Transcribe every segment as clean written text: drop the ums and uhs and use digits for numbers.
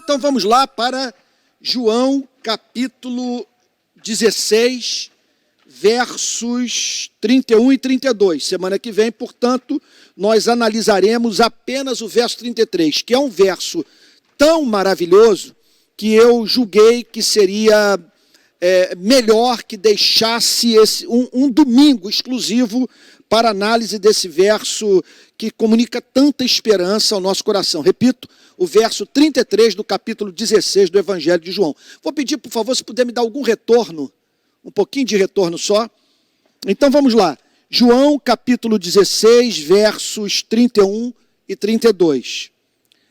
Então vamos lá para João capítulo 16, versos 31 e 32. Semana que vem, portanto, nós analisaremos apenas o verso 33, que é um verso tão maravilhoso que eu julguei que seria melhor que deixasse um domingo exclusivo para análise desse verso que comunica tanta esperança ao nosso coração. Repito, o verso 33 do capítulo 16 do Evangelho de João. Vou pedir, por favor, se puder me dar algum retorno, um pouquinho de retorno só. Então vamos lá. João capítulo 16, versos 31 e 32.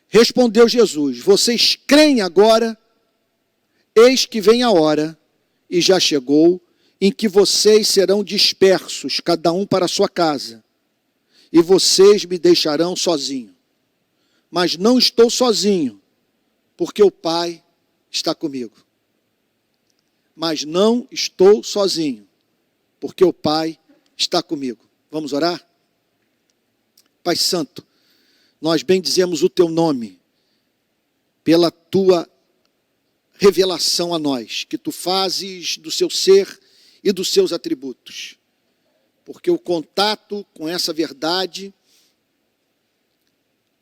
Respondeu Jesus: vocês creem agora? Eis que vem a hora, e já chegou, em que vocês serão dispersos, cada um para a sua casa, e vocês me deixarão sozinho. Mas não estou sozinho, porque o Pai está comigo. Mas não estou sozinho, porque o Pai está comigo. Vamos orar? Pai Santo, nós bendizemos o Teu nome, pela Tua revelação a nós, que Tu fazes do Seu ser e dos Seus atributos. Porque o contato com essa verdade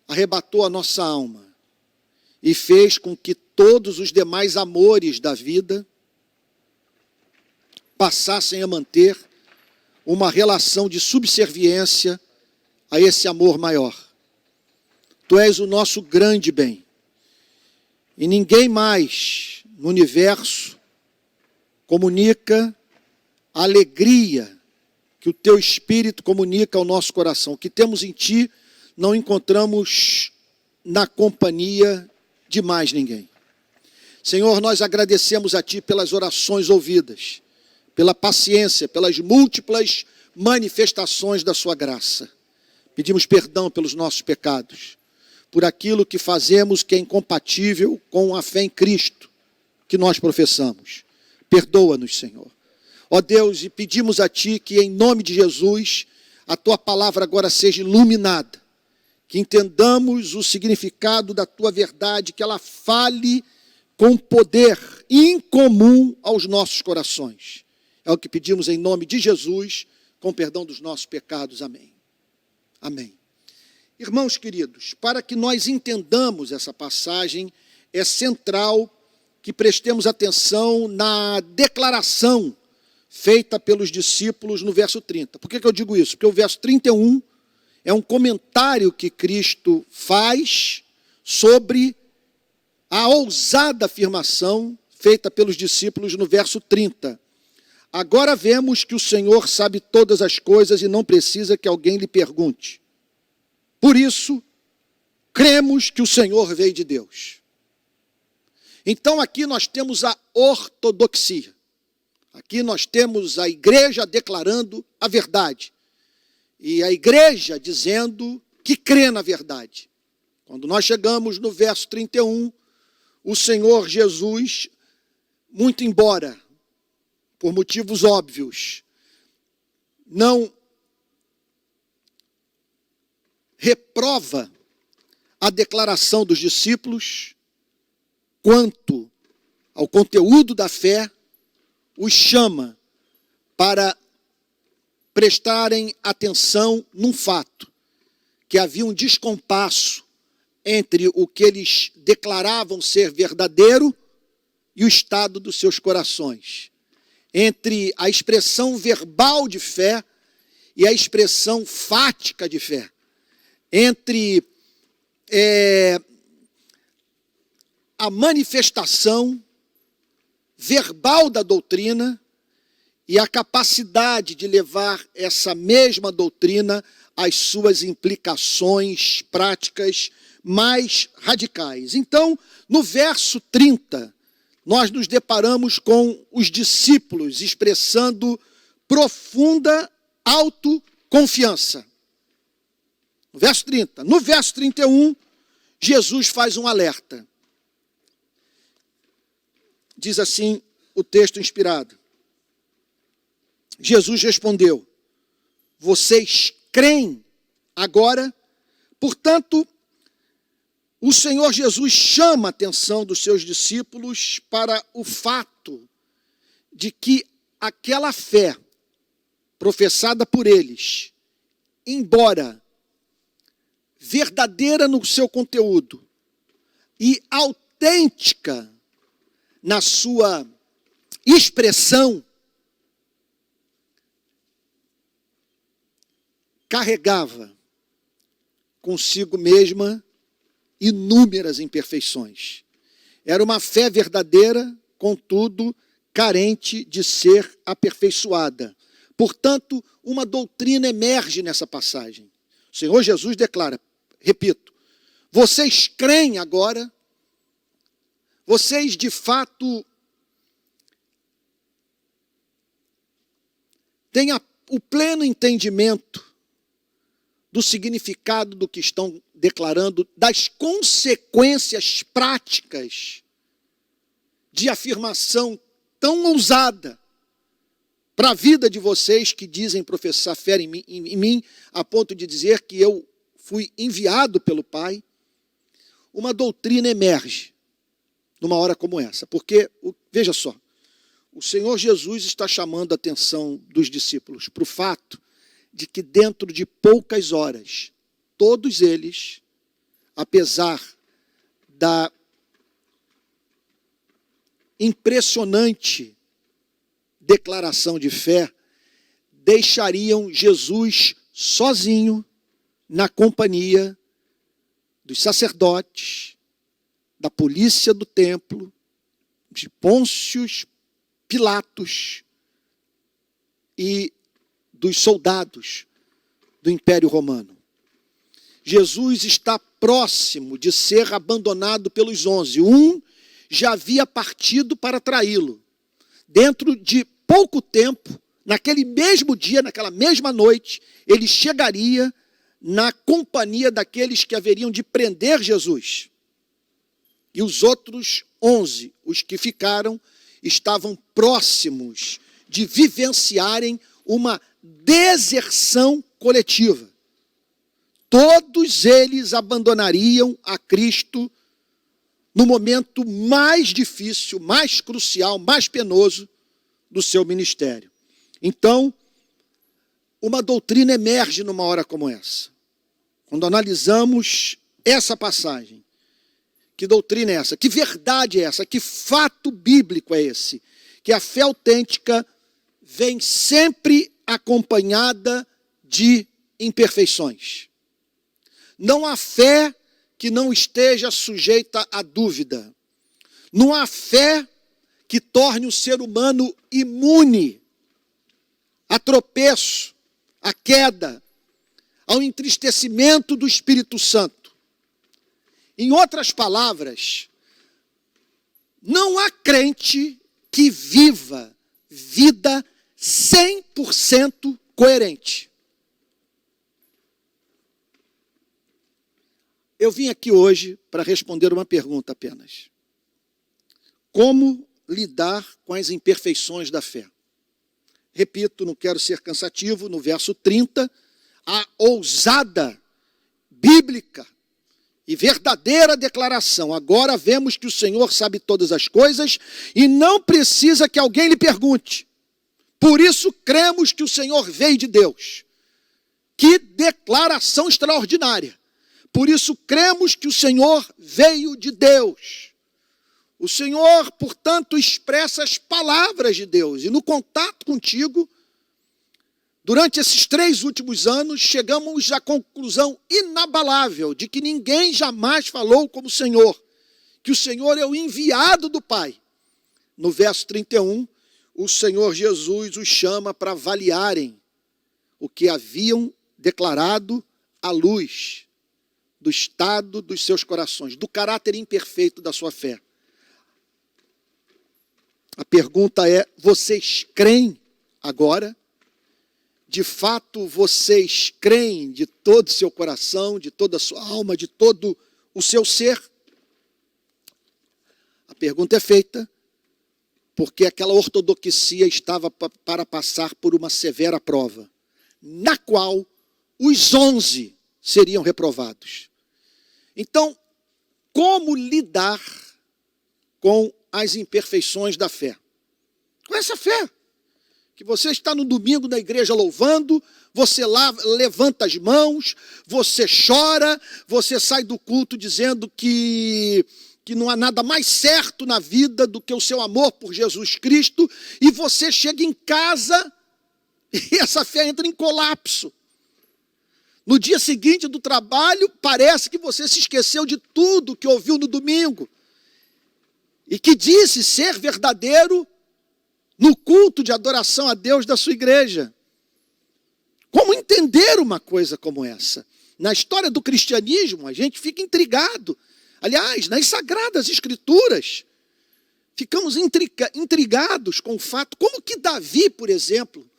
arrebatou a nossa alma e fez com que todos os demais amores da vida passassem a manter uma relação de subserviência a esse amor maior. Tu és o nosso grande bem. E ninguém mais no universo comunica a alegria que o Teu Espírito comunica ao nosso coração. O que temos em Ti não encontramos na companhia de mais ninguém. Senhor, nós agradecemos a Ti pelas orações ouvidas, pela paciência, pelas múltiplas manifestações da Sua graça. Pedimos perdão pelos nossos pecados, por aquilo que fazemos que é incompatível com a fé em Cristo que nós professamos. Perdoa-nos, Senhor. Ó Deus, e pedimos a Ti que em nome de Jesus a Tua palavra agora seja iluminada, que entendamos o significado da Tua verdade, que ela fale com poder incomum aos nossos corações. É o que pedimos em nome de Jesus, com perdão dos nossos pecados. Amém. Amém. Irmãos queridos, para que nós entendamos essa passagem, é central que prestemos atenção na declaração feita pelos discípulos no verso 30. Por que eu digo isso? Porque o verso 31 é um comentário que Cristo faz sobre a ousada afirmação feita pelos discípulos no verso 30. Agora vemos que o Senhor sabe todas as coisas e não precisa que alguém lhe pergunte. Por isso, cremos que o Senhor veio de Deus. Então aqui nós temos a ortodoxia. Aqui nós temos a igreja declarando a verdade. E a igreja dizendo que crê na verdade. Quando nós chegamos no verso 31, o Senhor Jesus, muito embora, por motivos óbvios, não reprova a declaração dos discípulos quanto ao conteúdo da fé, os chama para prestarem atenção num fato, que havia um descompasso entre o que eles declaravam ser verdadeiro e o estado dos seus corações, entre a expressão verbal de fé e a expressão fática de fé, entre a manifestação verbal da doutrina e a capacidade de levar essa mesma doutrina às suas implicações práticas mais radicais. Então, no verso 30, nós nos deparamos com os discípulos expressando profunda autoconfiança. No verso 30. No verso 31, Jesus faz um alerta. Diz assim o texto inspirado. Jesus respondeu: vocês creem agora? Portanto, o Senhor Jesus chama a atenção dos seus discípulos para o fato de que aquela fé professada por eles, embora verdadeira no seu conteúdo e autêntica na sua expressão, carregava consigo mesma inúmeras imperfeições. Era uma fé verdadeira, contudo, carente de ser aperfeiçoada. Portanto, uma doutrina emerge nessa passagem. O Senhor Jesus declara, repito, vocês creem agora, vocês de fato têm o pleno entendimento do significado do que estão declarando, das consequências práticas de afirmação tão ousada para a vida de vocês que dizem professar fé em mim, a ponto de dizer que eu fui enviado pelo Pai. Uma doutrina emerge numa hora como essa, porque, veja só, o Senhor Jesus está chamando a atenção dos discípulos para o fato de que dentro de poucas horas, todos eles, apesar da impressionante declaração de fé, deixariam Jesus sozinho na companhia dos sacerdotes, da polícia do templo, de Pôncio Pilatos e dos soldados do Império Romano. Jesus está próximo de ser abandonado pelos 11. Um já havia partido para traí-lo. Dentro de pouco tempo, naquele mesmo dia, naquela mesma noite, ele chegaria na companhia daqueles que haveriam de prender Jesus. E os outros 11, os que ficaram, estavam próximos de vivenciarem uma deserção coletiva. Todos eles abandonariam a Cristo no momento mais difícil, mais crucial, mais penoso do seu ministério. Então, uma doutrina emerge numa hora como essa. Quando analisamos essa passagem, que doutrina é essa? Que verdade é essa? Que fato bíblico é esse? Que a fé autêntica vem sempre acompanhada de imperfeições. Não há fé que não esteja sujeita à dúvida. Não há fé que torne o ser humano imune a tropeço, a queda, ao entristecimento do Espírito Santo. Em outras palavras, não há crente que viva vida 100% coerente. Eu vim aqui hoje para responder uma pergunta apenas. Como lidar com as imperfeições da fé? Repito, não quero ser cansativo, no verso 30, a ousada, bíblica e verdadeira declaração. Agora vemos que o Senhor sabe todas as coisas e não precisa que alguém lhe pergunte. Por isso cremos que o Senhor veio de Deus. Que declaração extraordinária. Por isso cremos que o Senhor veio de Deus. O Senhor, portanto, expressa as palavras de Deus. E no contato contigo, durante esses 3 últimos anos, chegamos à conclusão inabalável de que ninguém jamais falou como o Senhor. Que o Senhor é o enviado do Pai. No verso 31, o Senhor Jesus os chama para avaliarem o que haviam declarado à luz do estado dos seus corações, do caráter imperfeito da sua fé. A pergunta é, vocês creem agora? De fato, vocês creem de todo o seu coração, de toda a sua alma, de todo o seu ser? A pergunta é feita porque aquela ortodoxia estava para passar por uma severa prova, na qual os 11 seriam reprovados. Então, como lidar com as imperfeições da fé. Com essa fé, que você está no domingo na igreja louvando, você lá levanta as mãos, você chora, você sai do culto dizendo que não há nada mais certo na vida do que o seu amor por Jesus Cristo, e você chega em casa e essa fé entra em colapso. No dia seguinte do trabalho, parece que você se esqueceu de tudo que ouviu no domingo e que disse ser verdadeiro no culto de adoração a Deus da sua igreja. Como entender uma coisa como essa? Na história do cristianismo, a gente fica intrigado. Aliás, nas Sagradas Escrituras, ficamos intrigados com o fato, como que Davi, por exemplo,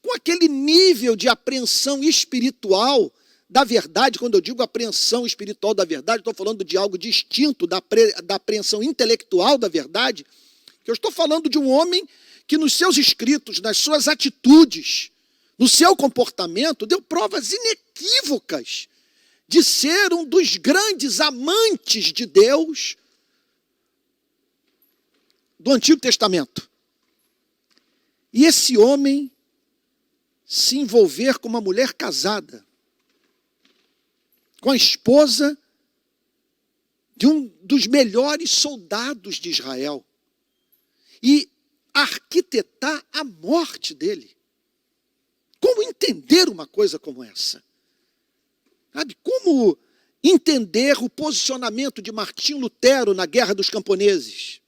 com aquele nível de apreensão espiritual da verdade, quando eu digo apreensão espiritual da verdade, estou falando de algo distinto da apreensão intelectual da verdade, que eu estou falando de um homem que nos seus escritos, nas suas atitudes, no seu comportamento, deu provas inequívocas de ser um dos grandes amantes de Deus do Antigo Testamento. E esse homem se envolver com uma mulher casada, com a esposa de um dos melhores soldados de Israel, e arquitetar a morte dele. Como entender uma coisa como essa? Sabe, como entender o posicionamento de Martim Lutero na Guerra dos Camponeses?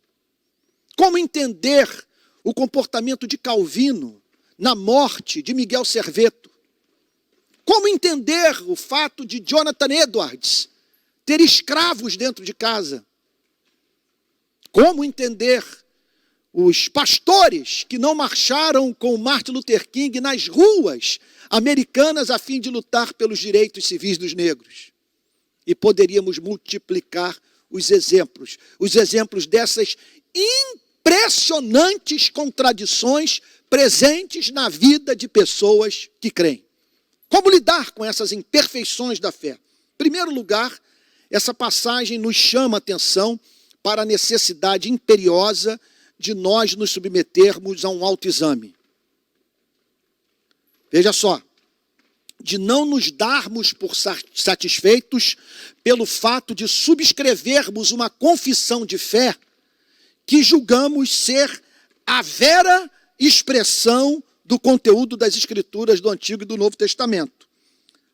Como entender o comportamento de Calvino na morte de Miguel Serveto? Como entender o fato de Jonathan Edwards ter escravos dentro de casa? Como entender os pastores que não marcharam com Martin Luther King nas ruas americanas a fim de lutar pelos direitos civis dos negros? E poderíamos multiplicar os exemplos dessas impressionantes contradições presentes na vida de pessoas que creem. Como lidar com essas imperfeições da fé? Em primeiro lugar, essa passagem nos chama a atenção para a necessidade imperiosa de nós nos submetermos a um autoexame. Veja só, de não nos darmos por satisfeitos pelo fato de subscrevermos uma confissão de fé que julgamos ser a vera expressão do conteúdo das Escrituras do Antigo e do Novo Testamento.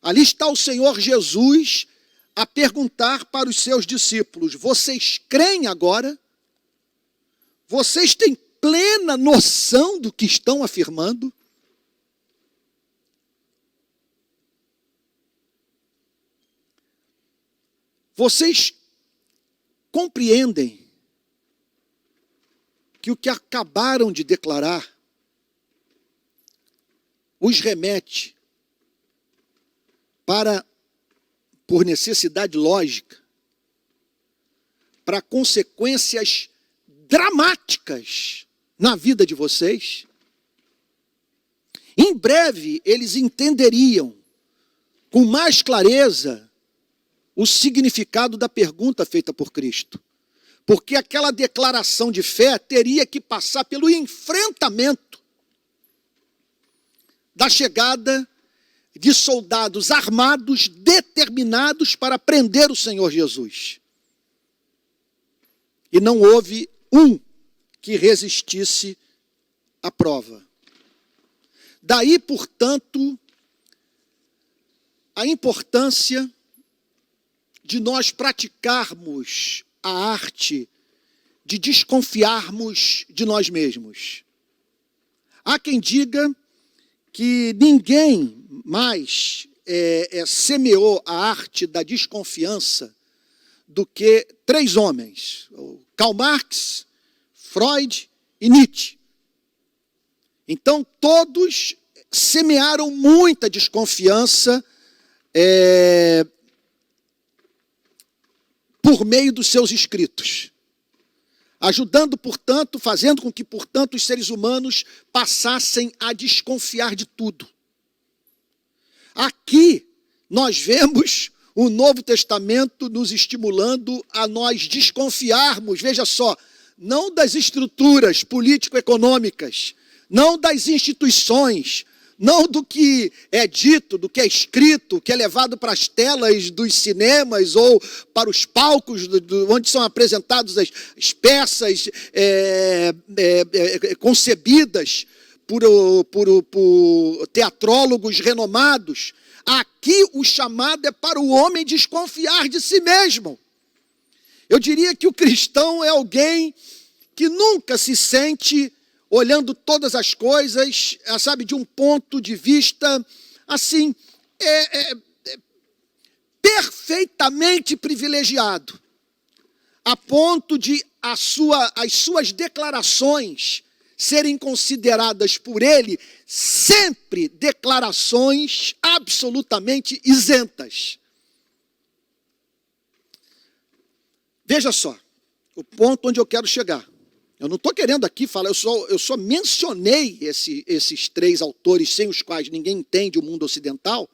Ali está o Senhor Jesus a perguntar para os seus discípulos: vocês creem agora? Vocês têm plena noção do que estão afirmando? Vocês compreendem que o que acabaram de declarar os remete para, por necessidade lógica, para consequências dramáticas na vida de vocês? Em breve, eles entenderiam com mais clareza o significado da pergunta feita por Cristo. Porque aquela declaração de fé teria que passar pelo enfrentamento da chegada de soldados armados, determinados para prender o Senhor Jesus. E não houve um que resistisse à prova. Daí, portanto, a importância de nós praticarmos a arte de desconfiarmos de nós mesmos. Há quem diga que ninguém mais semeou a arte da desconfiança do que 3 homens: Karl Marx, Freud e Nietzsche. Então, todos semearam muita desconfiança por meio dos seus escritos, ajudando, portanto, fazendo com que, portanto, os seres humanos passassem a desconfiar de tudo. Aqui nós vemos o Novo Testamento nos estimulando a nós desconfiarmos, veja só, não das estruturas político-econômicas, não das instituições, não do que é dito, do que é escrito, que é levado para as telas dos cinemas ou para os palcos onde são apresentadas as peças concebidas por teatrólogos renomados. Aqui o chamado é para o homem desconfiar de si mesmo. Eu diria que o cristão é alguém que nunca se sente olhando todas as coisas, sabe, de um ponto de vista, assim, perfeitamente privilegiado, a ponto de as suas declarações serem consideradas por ele sempre declarações absolutamente isentas. Veja só, o ponto onde eu quero chegar. Eu não estou querendo aqui falar, eu só mencionei esses três autores sem os quais ninguém entende o mundo ocidental,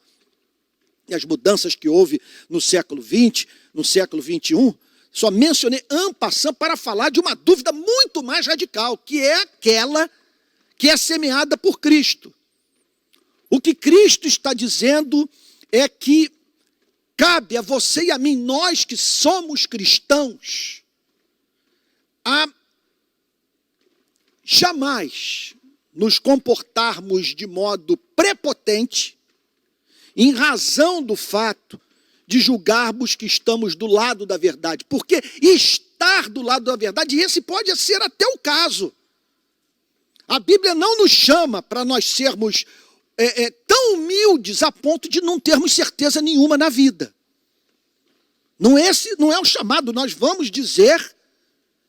e as mudanças que houve no século XX, no século XXI, só mencionei en passant para falar de uma dúvida muito mais radical, que é aquela que é semeada por Cristo. O que Cristo está dizendo é que cabe a você e a mim, nós que somos cristãos, a jamais nos comportarmos de modo prepotente, em razão do fato de julgarmos que estamos do lado da verdade. Porque estar do lado da verdade, e esse pode ser até o caso. A Bíblia não nos chama para nós sermos tão humildes a ponto de não termos certeza nenhuma na vida. Não é o chamado, nós vamos dizer,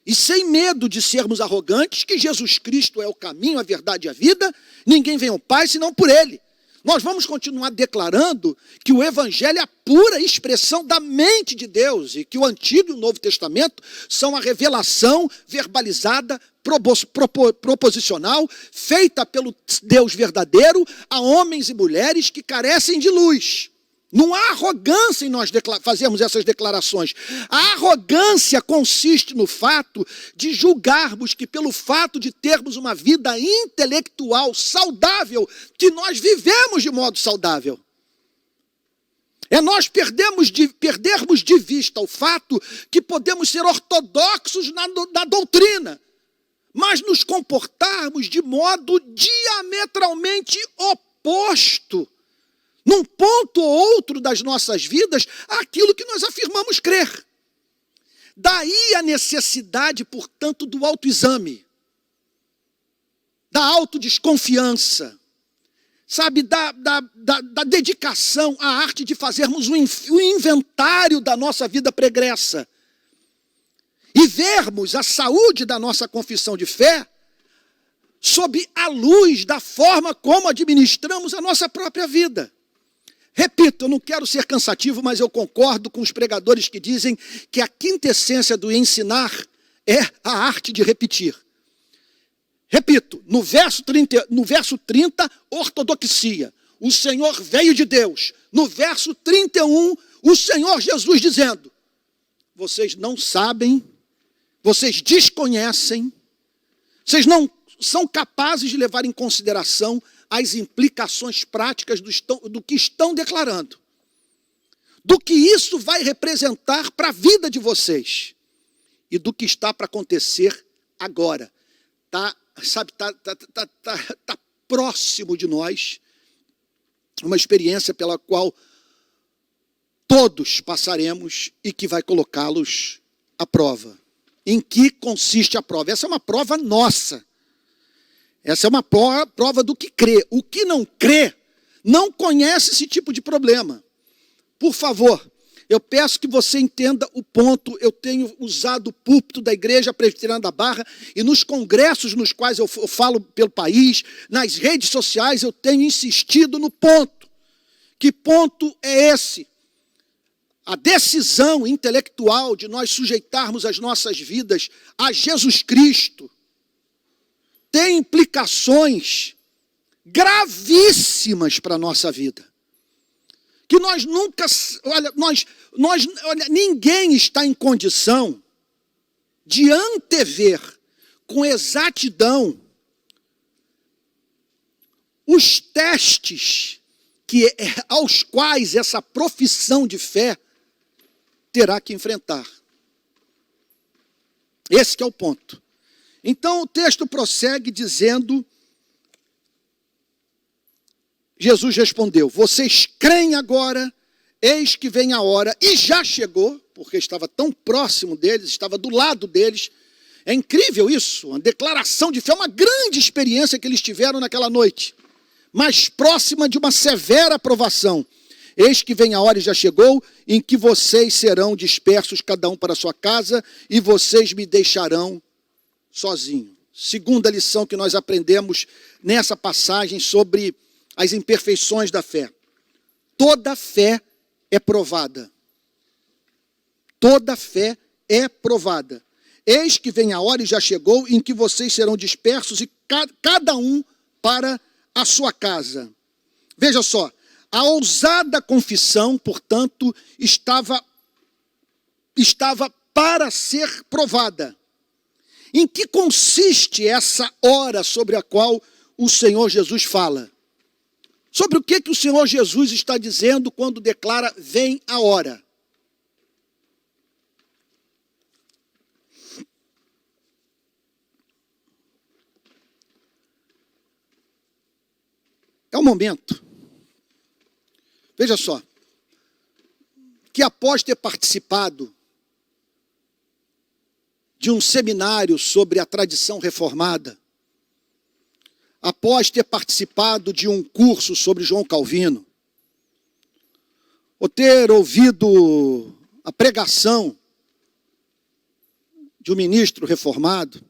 e sem medo de sermos arrogantes, que Jesus Cristo é o caminho, a verdade e a vida, ninguém vem ao Pai senão por Ele. Nós vamos continuar declarando que o Evangelho é a pura expressão da mente de Deus e que o Antigo e o Novo Testamento são a revelação verbalizada, proposicional, feita pelo Deus verdadeiro a homens e mulheres que carecem de luz. Não há arrogância em nós fazermos essas declarações. A arrogância consiste no fato de julgarmos que pelo fato de termos uma vida intelectual saudável, que nós vivemos de modo saudável. É nós perdermos de vista o fato que podemos ser ortodoxos na doutrina, mas nos comportarmos de modo diametralmente oposto, num ponto ou outro das nossas vidas, aquilo que nós afirmamos crer. Daí a necessidade, portanto, do autoexame, da autodesconfiança, sabe, da dedicação à arte de fazermos um inventário da nossa vida pregressa e vermos a saúde da nossa confissão de fé sob a luz da forma como administramos a nossa própria vida. Repito, eu não quero ser cansativo, mas eu concordo com os pregadores que dizem que a quintessência do ensinar é a arte de repetir. Repito, no verso 30, ortodoxia. O Senhor veio de Deus. No verso 31, o Senhor Jesus dizendo: vocês não sabem, vocês desconhecem, vocês não são capazes de levar em consideração as implicações práticas do que estão declarando, do que isso vai representar para a vida de vocês e do que está para acontecer agora. Tá próximo de nós uma experiência pela qual todos passaremos e que vai colocá-los à prova. Em que consiste a prova? Essa é uma prova nossa. Essa é uma prova do que crê. O que não crê não conhece esse tipo de problema. Por favor, eu peço que você entenda o ponto. Eu tenho usado o púlpito da Igreja Presbiteriana da Barra e nos congressos nos quais eu falo pelo país, nas redes sociais, eu tenho insistido no ponto. Que ponto é esse? A decisão intelectual de nós sujeitarmos as nossas vidas a Jesus Cristo tem implicações gravíssimas para a nossa vida, que nós nunca, olha, ninguém está em condição de antever com exatidão os testes aos quais essa profissão de fé terá que enfrentar. Esse que é o ponto. Então o texto prossegue dizendo, Jesus respondeu, vocês creem agora, eis que vem a hora, e já chegou, porque estava tão próximo deles, estava do lado deles. É incrível isso, uma declaração de fé, uma grande experiência que eles tiveram naquela noite, mais próxima de uma severa provação. Eis que vem a hora e já chegou, em que vocês serão dispersos, cada um para a sua casa, e vocês me deixarão sozinho. Segunda lição que nós aprendemos nessa passagem sobre as imperfeições da fé. Toda fé é provada. Toda fé é provada. Eis que vem a hora e já chegou, em que vocês serão dispersos, e cada um para a sua casa. Veja só, a ousada confissão, portanto, estava para ser provada. Em que consiste essa hora sobre a qual o Senhor Jesus fala? Sobre o que o Senhor Jesus está dizendo quando declara, vem a hora? É o momento. Veja só, que após ter participado de um seminário sobre a tradição reformada, após ter participado de um curso sobre João Calvino, ou ter ouvido a pregação de um ministro reformado,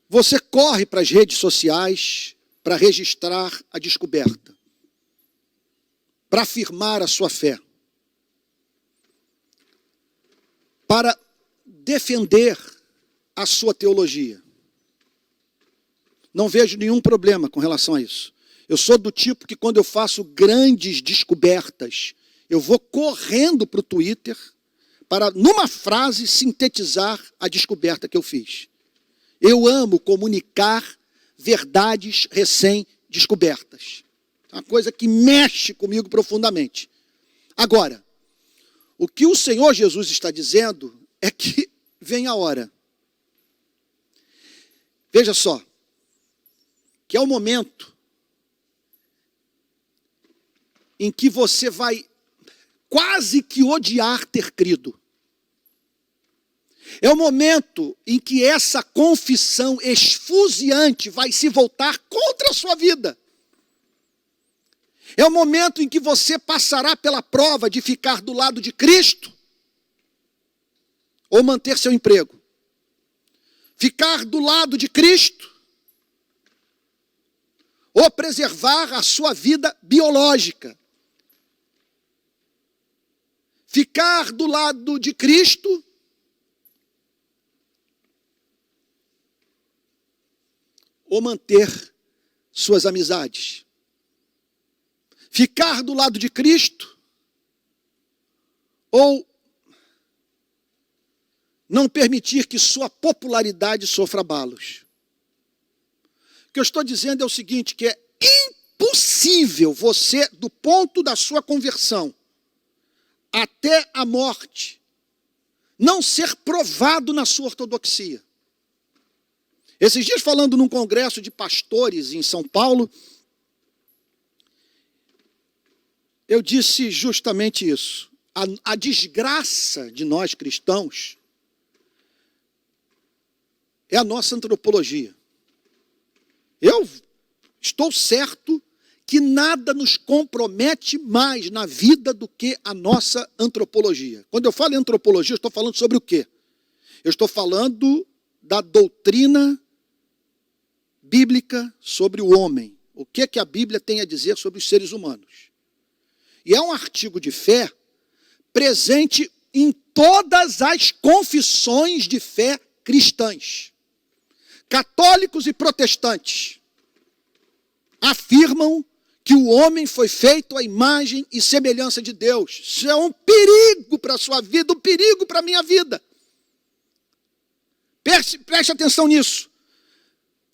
você corre para as redes sociais para registrar a descoberta, para afirmar a sua fé, para defender a sua teologia. Não vejo nenhum problema com relação a isso. Eu sou do tipo que quando eu faço grandes descobertas, eu vou correndo para o Twitter para, numa frase, sintetizar a descoberta que eu fiz. Eu amo comunicar verdades recém-descobertas. É uma coisa que mexe comigo profundamente. Agora, o que o Senhor Jesus está dizendo é que vem a hora. Veja só, que é o momento em que você vai quase que odiar ter crido. É o momento em que essa confissão esfuziante vai se voltar contra a sua vida. É o momento em que você passará pela prova de ficar do lado de Cristo ou manter seu emprego. Ficar do lado de Cristo ou preservar a sua vida biológica. Ficar do lado de Cristo ou manter suas amizades. Ficar do lado de Cristo ou não permitir que sua popularidade sofra abalos. O que eu estou dizendo é o seguinte, que é impossível você, do ponto da sua conversão até a morte, não ser provado na sua ortodoxia. Esses dias, falando num congresso de pastores em São Paulo, eu disse justamente isso. A desgraça de nós cristãos é a nossa antropologia. Eu estou certo que nada nos compromete mais na vida do que a nossa antropologia. Quando eu falo em antropologia, eu estou falando sobre o quê? Eu estou falando da doutrina bíblica sobre o homem. O que a Bíblia tem a dizer sobre os seres humanos. E é um artigo de fé presente em todas as confissões de fé cristãs. Católicos e protestantes. afirmam que o homem foi feito à imagem e semelhança de Deus. Isso é um perigo para a sua vida, um perigo para a minha vida. Preste atenção nisso.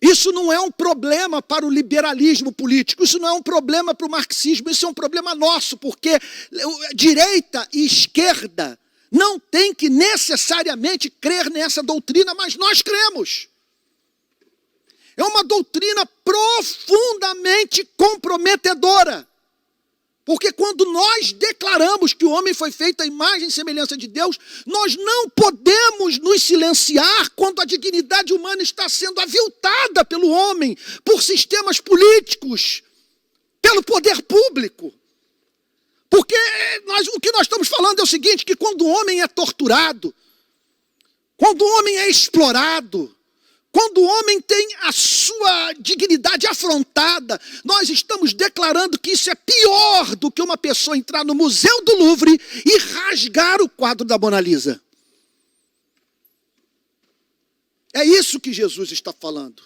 Isso não é um problema para o liberalismo político, isso não é um problema para o marxismo, isso é um problema nosso, porque direita e esquerda não tem que necessariamente crer nessa doutrina, mas nós cremos. É uma doutrina profundamente comprometedora. Porque quando nós declaramos que o homem foi feito à imagem e semelhança de Deus, nós não podemos nos silenciar quando a dignidade humana está sendo aviltada pelo homem, por sistemas políticos, pelo poder público. Porque o que nós estamos falando é o seguinte, que quando o homem é torturado, quando o homem é explorado, quando o homem tem a sua dignidade afrontada, nós estamos declarando que isso é pior do que uma pessoa entrar no Museu do Louvre e rasgar o quadro da Mona Lisa. É isso que Jesus está falando.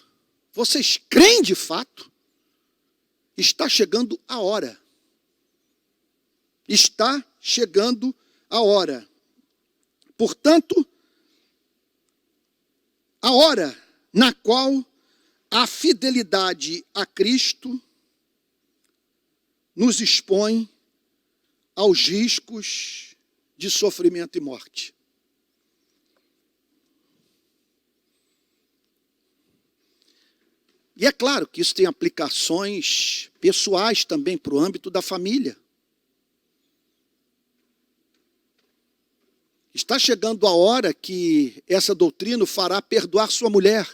Vocês creem de fato? Está chegando a hora. Está chegando a hora. Portanto, a hora na qual a fidelidade a Cristo nos expõe aos riscos de sofrimento e morte. E é claro que isso tem aplicações pessoais também para o âmbito da família. Está chegando a hora que essa doutrina fará perdoar sua mulher,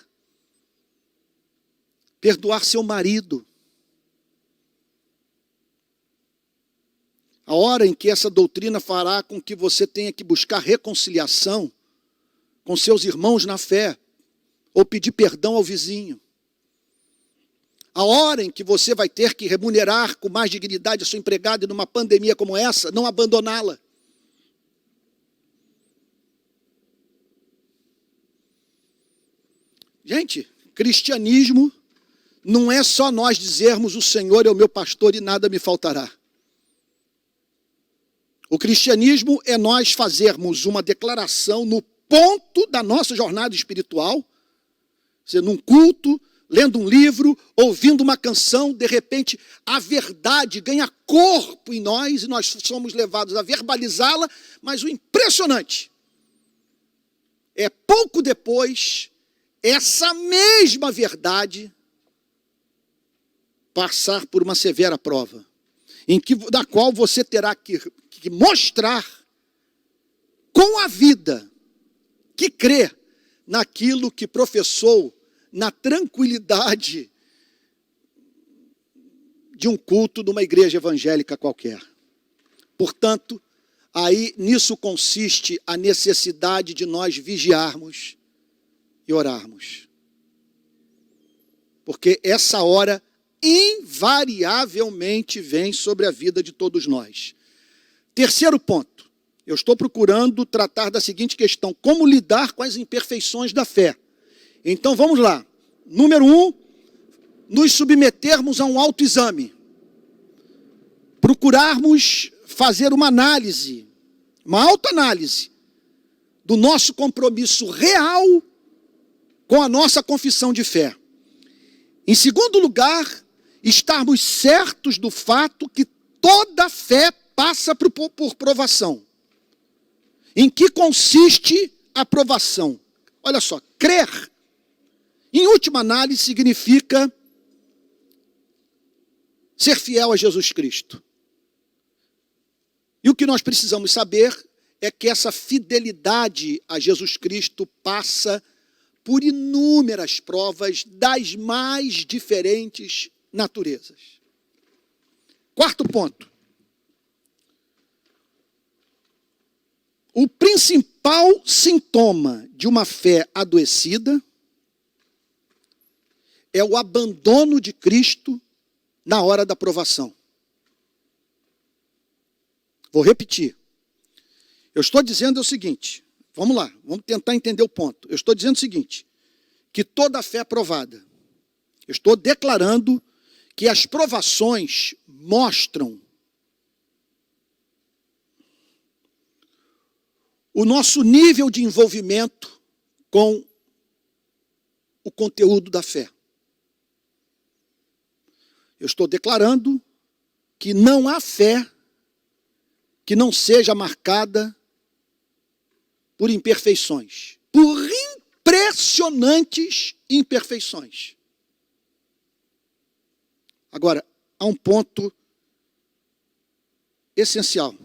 perdoar seu marido. A hora em que essa doutrina fará com que você tenha que buscar reconciliação com seus irmãos na fé, ou pedir perdão ao vizinho. A hora em que você vai ter que remunerar com mais dignidade a sua empregada e numa pandemia como essa, não abandoná-la. Gente, cristianismo não é só nós dizermos o Senhor é o meu pastor e nada me faltará. O cristianismo é nós fazermos uma declaração no ponto da nossa jornada espiritual, seja, num culto, lendo um livro, ouvindo uma canção, de repente a verdade ganha corpo em nós e nós somos levados a verbalizá-la, mas o impressionante é pouco depois essa mesma verdade passar por uma severa prova, da qual você terá que mostrar com a vida que crê naquilo que professou na tranquilidade de um culto de uma igreja evangélica qualquer. Portanto, aí nisso consiste a necessidade de nós vigiarmos e orarmos. Porque essa hora invariavelmente vem sobre a vida de todos nós. Terceiro ponto, eu estou procurando tratar da seguinte questão: como lidar com as imperfeições da fé. Então vamos lá. Número 1, nos submetermos a um autoexame. Procurarmos fazer uma análise, uma autoanálise do nosso compromisso real com a nossa confissão de fé. Em segundo lugar, estarmos certos do fato que toda fé passa por provação. Em que consiste a provação? Olha só, crer, em última análise, significa ser fiel a Jesus Cristo. E o que nós precisamos saber é que essa fidelidade a Jesus Cristo passa por inúmeras provas das mais diferentes naturezas. Quarto ponto. O principal sintoma de uma fé adoecida é o abandono de Cristo na hora da provação. Vou repetir. Eu estou dizendo o seguinte, vamos lá, vamos tentar entender o ponto. Eu estou dizendo o seguinte, que toda fé é provada. Eu estou declarando que as provações mostram o nosso nível de envolvimento com o conteúdo da fé. Eu estou declarando que não há fé que não seja marcada por imperfeições, por impressionantes imperfeições. Agora, há um ponto essencial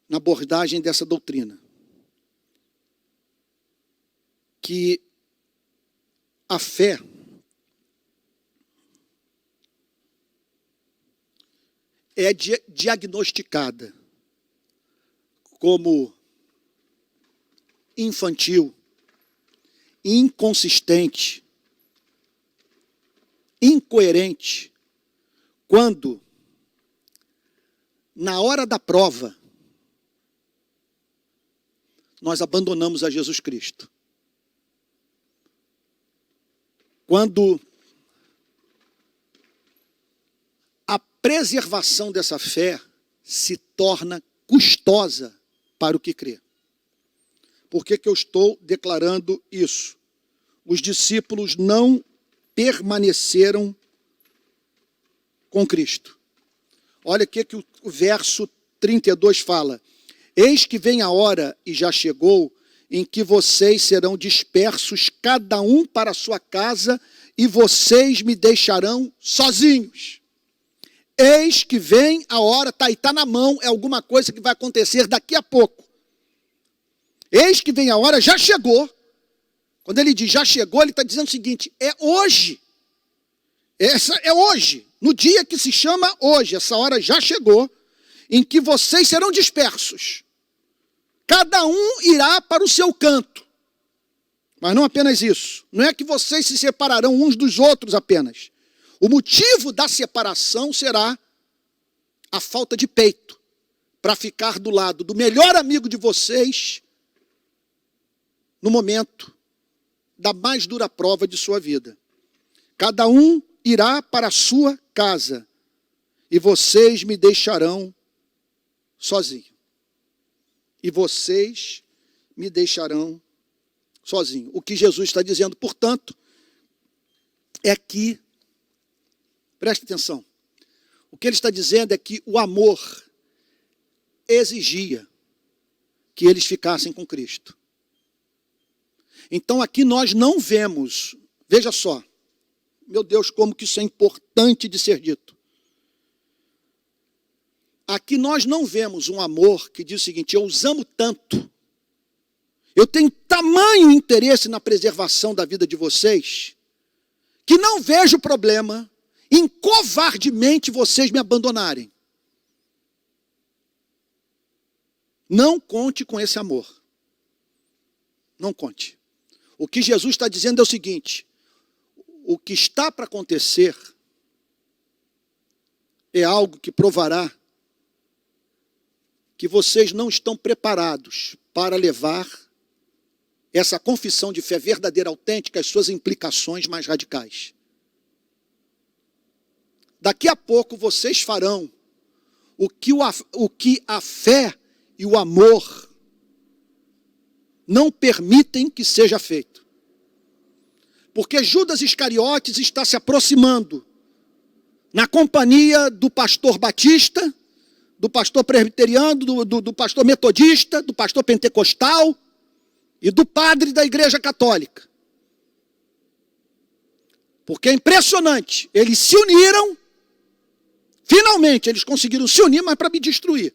na abordagem dessa doutrina, que a fé é diagnosticada como infantil, inconsistente, incoerente, quando, na hora da prova, nós abandonamos a Jesus Cristo. Quando a preservação dessa fé se torna custosa para o que crê. Por que eu estou declarando isso? Os discípulos não permaneceram com Cristo. Olha o que o verso 32 fala. Eis que vem a hora, e já chegou, em que vocês serão dispersos, cada um para a sua casa, e vocês me deixarão sozinhos. Eis que vem a hora, está na mão, é alguma coisa que vai acontecer daqui a pouco. Eis que vem a hora, já chegou. Quando ele diz já chegou, ele está dizendo o seguinte, é hoje. Essa é hoje, no dia que se chama hoje, essa hora já chegou, em que vocês serão dispersos. Cada um irá para o seu canto. Mas não apenas isso. Não é que vocês se separarão uns dos outros apenas. O motivo da separação será a falta de peito para ficar do lado do melhor amigo de vocês no momento da mais dura prova de sua vida. Cada um irá para a sua casa e vocês me deixarão sozinho. E vocês me deixarão sozinho. O que Jesus está dizendo, portanto, é que, preste atenção, o que ele está dizendo é que o amor exigia que eles ficassem com Cristo. Então aqui nós não vemos, veja só, meu Deus, como que isso é importante de ser dito. Aqui nós não vemos um amor que diz o seguinte, eu os amo tanto, eu tenho tamanho interesse na preservação da vida de vocês, que não vejo problema em covardemente vocês me abandonarem. Não conte com esse amor. Não conte. O que Jesus está dizendo é o seguinte, o que está para acontecer é algo que provará que vocês não estão preparados para levar essa confissão de fé verdadeira, autêntica, as suas implicações mais radicais. Daqui a pouco vocês farão o que a fé e o amor não permitem que seja feito. Porque Judas Iscariotes está se aproximando na companhia do pastor batista, do pastor presbiteriano, do pastor metodista, do pastor pentecostal e do padre da igreja católica. Porque é impressionante, eles se uniram, finalmente eles conseguiram se unir, mas para me destruir.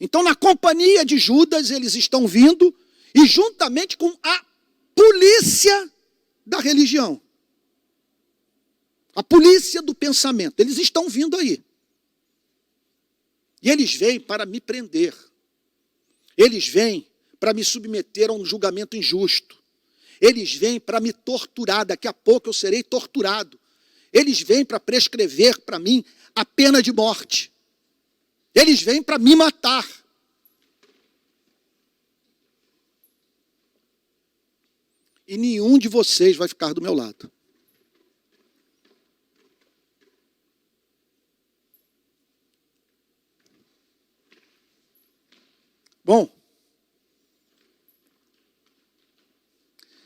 Então na companhia de Judas eles estão vindo, e juntamente com a polícia da religião. A polícia do pensamento. Eles estão vindo aí. E eles vêm para me prender. Eles vêm para me submeter a um julgamento injusto. Eles vêm para me torturar. Daqui a pouco eu serei torturado. Eles vêm para prescrever para mim a pena de morte. Eles vêm para me matar. E nenhum de vocês vai ficar do meu lado. Bom,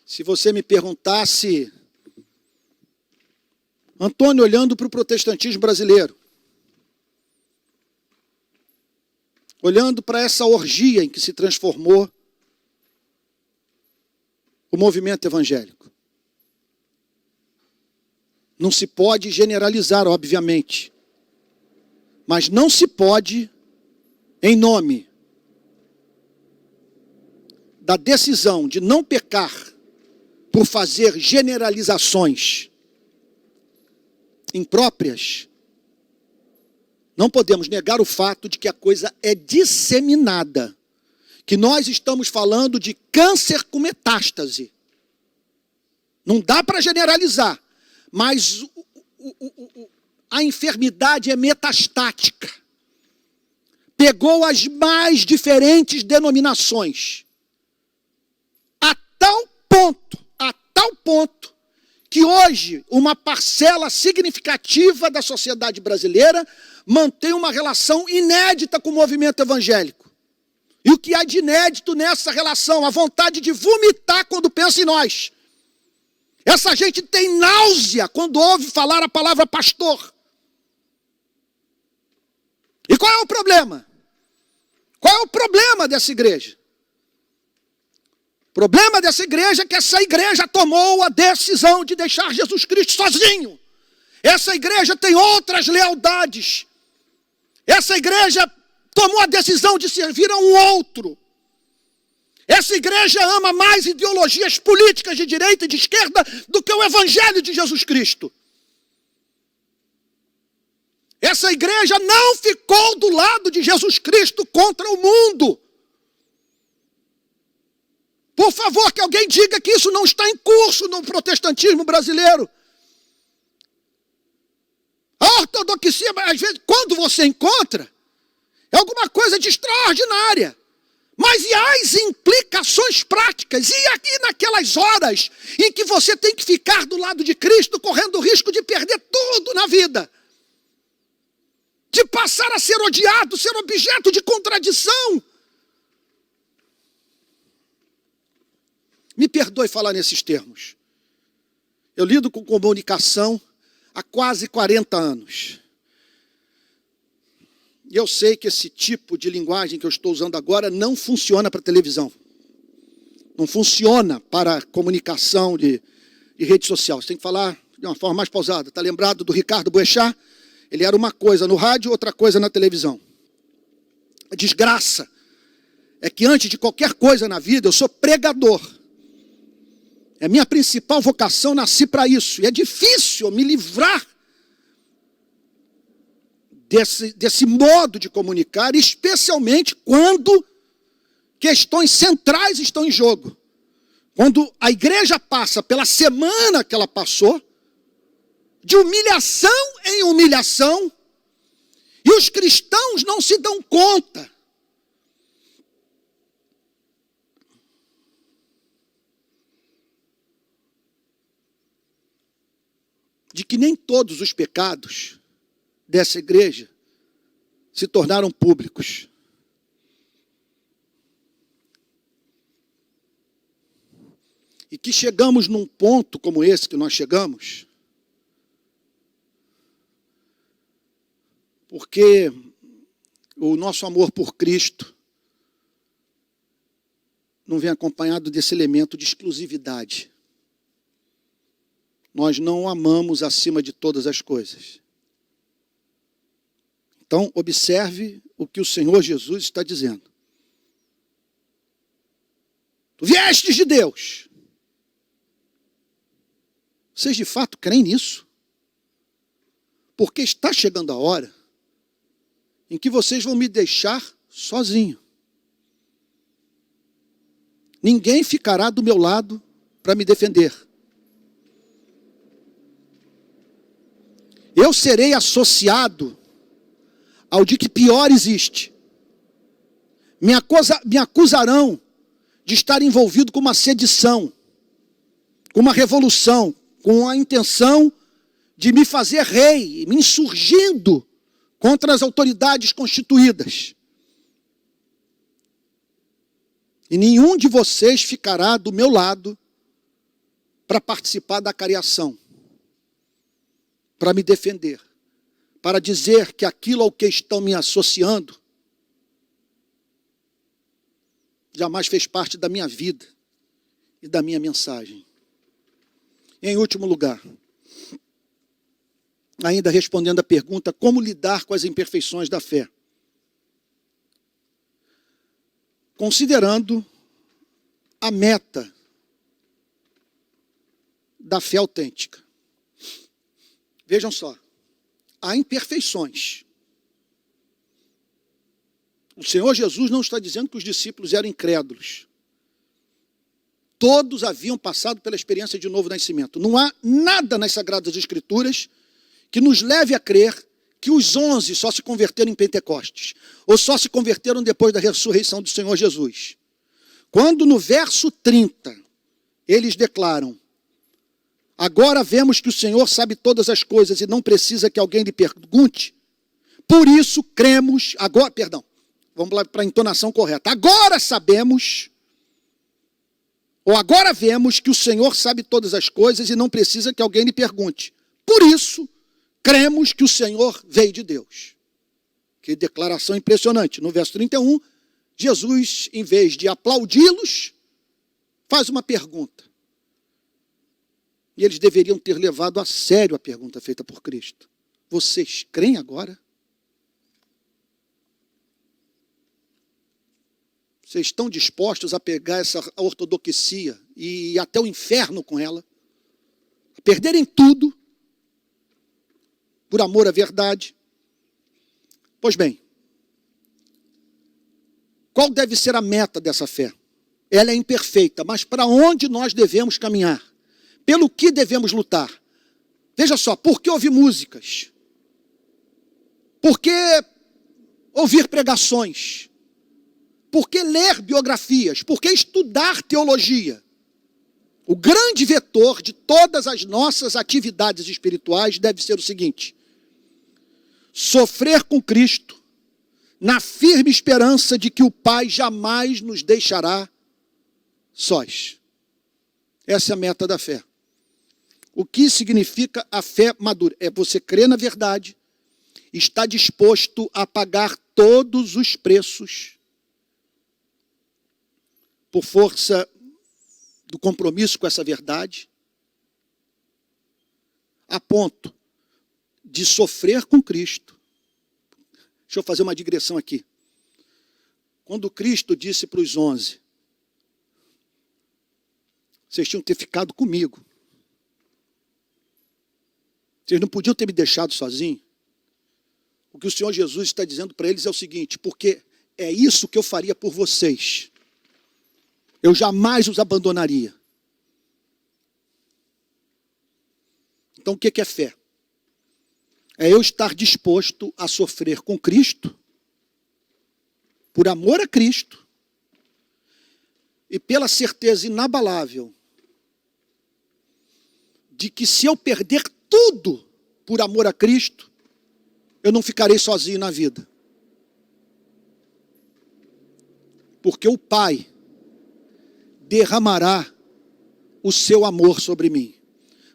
se você me perguntasse, Antônio, olhando para o protestantismo brasileiro, olhando para essa orgia em que se transformou o movimento evangélico, não se pode generalizar, obviamente, mas não se pode, em nome da decisão de não pecar por fazer generalizações impróprias, não podemos negar o fato de que a coisa é disseminada, que nós estamos falando de câncer com metástase. Não dá para generalizar, mas a enfermidade é metastática. Pegou as mais diferentes denominações, a tal ponto, que hoje uma parcela significativa da sociedade brasileira mantém uma relação inédita com o movimento evangélico. E o que há de inédito nessa relação? A vontade de vomitar quando pensa em nós. Essa gente tem náusea quando ouve falar a palavra pastor. E qual é o problema? Qual é o problema dessa igreja? O problema dessa igreja é que essa igreja tomou a decisão de deixar Jesus Cristo sozinho. Essa igreja tem outras lealdades. Essa igreja tomou a decisão de servir a um outro. Essa igreja ama mais ideologias políticas de direita e de esquerda do que o evangelho de Jesus Cristo. Essa igreja não ficou do lado de Jesus Cristo contra o mundo. Por favor, que alguém diga que isso não está em curso no protestantismo brasileiro. A ortodoxia, às vezes, quando você encontra, é alguma coisa de extraordinária. Mas e as implicações práticas? E aqui naquelas horas em que você tem que ficar do lado de Cristo, correndo o risco de perder tudo na vida? De passar a ser odiado, ser objeto de contradição? Me perdoe falar nesses termos. Eu lido com comunicação há quase 40 anos. E eu sei que esse tipo de linguagem que eu estou usando agora não funciona para televisão. Não funciona para comunicação de rede social. Você tem que falar de uma forma mais pausada. Está lembrado do Ricardo Boechat? Ele era uma coisa no rádio, outra coisa na televisão. A desgraça é que antes de qualquer coisa na vida, eu sou pregador. É a minha principal vocação, nasci para isso. E é difícil me livrar desse modo de comunicar, especialmente quando questões centrais estão em jogo. Quando a igreja passa pela semana que ela passou, de humilhação em humilhação, e os cristãos não se dão conta de que nem todos os pecados dessa igreja se tornaram públicos. E que chegamos num ponto como esse que nós chegamos, porque o nosso amor por Cristo não vem acompanhado desse elemento de exclusividade. Nós não o amamos acima de todas as coisas. Então, observe o que o Senhor Jesus está dizendo. Tu viestes de Deus. Vocês de fato creem nisso? Porque está chegando a hora em que vocês vão me deixar sozinho. Ninguém ficará do meu lado para me defender. Eu serei associado ao de que pior existe. Me acusarão de estar envolvido com uma sedição, com uma revolução, com a intenção de me fazer rei, me insurgindo contra as autoridades constituídas. E nenhum de vocês ficará do meu lado para participar da cariação, para me defender, para dizer que aquilo ao que estão me associando jamais fez parte da minha vida e da minha mensagem. Em último lugar, ainda respondendo à pergunta, como lidar com as imperfeições da fé? Considerando a meta da fé autêntica. Vejam só, há imperfeições. O Senhor Jesus não está dizendo que os discípulos eram incrédulos. Todos haviam passado pela experiência de novo nascimento. Não há nada nas Sagradas Escrituras que nos leve a crer que os 11 só se converteram em Pentecostes, ou só se converteram depois da ressurreição do Senhor Jesus. Quando no verso 30, eles declaram, agora vemos que o Senhor sabe todas as coisas e não precisa que alguém lhe pergunte, por isso cremos, vamos lá para a entonação correta, agora sabemos, ou agora vemos que o Senhor sabe todas as coisas e não precisa que alguém lhe pergunte, por isso cremos que o Senhor veio de Deus. Que declaração impressionante. No verso 31, Jesus, em vez de aplaudi-los, faz uma pergunta. E eles deveriam ter levado a sério a pergunta feita por Cristo. Vocês creem agora? Vocês estão dispostos a pegar essa ortodoxia e ir até o inferno com ela? A perderem tudo por amor à verdade? Pois bem, qual deve ser a meta dessa fé? Ela é imperfeita, mas para onde nós devemos caminhar? Pelo que devemos lutar? Veja só, por que ouvir músicas? Por que ouvir pregações? Por que ler biografias? Por que estudar teologia? O grande vetor de todas as nossas atividades espirituais deve ser o seguinte: sofrer com Cristo, na firme esperança de que o Pai jamais nos deixará sós. Essa é a meta da fé. O que significa a fé madura? É você crer na verdade, está disposto a pagar todos os preços por força do compromisso com essa verdade, a ponto de sofrer com Cristo. Deixa eu fazer uma digressão aqui. Quando Cristo disse para os 11, vocês tinham que ter ficado comigo. Vocês não podiam ter me deixado sozinho. O que o Senhor Jesus está dizendo para eles é o seguinte, porque é isso que eu faria por vocês. Eu jamais os abandonaria. Então o que é fé? É eu estar disposto a sofrer com Cristo, por amor a Cristo, e pela certeza inabalável de que se eu perder tudo por amor a Cristo, eu não ficarei sozinho na vida. Porque o Pai derramará o seu amor sobre mim.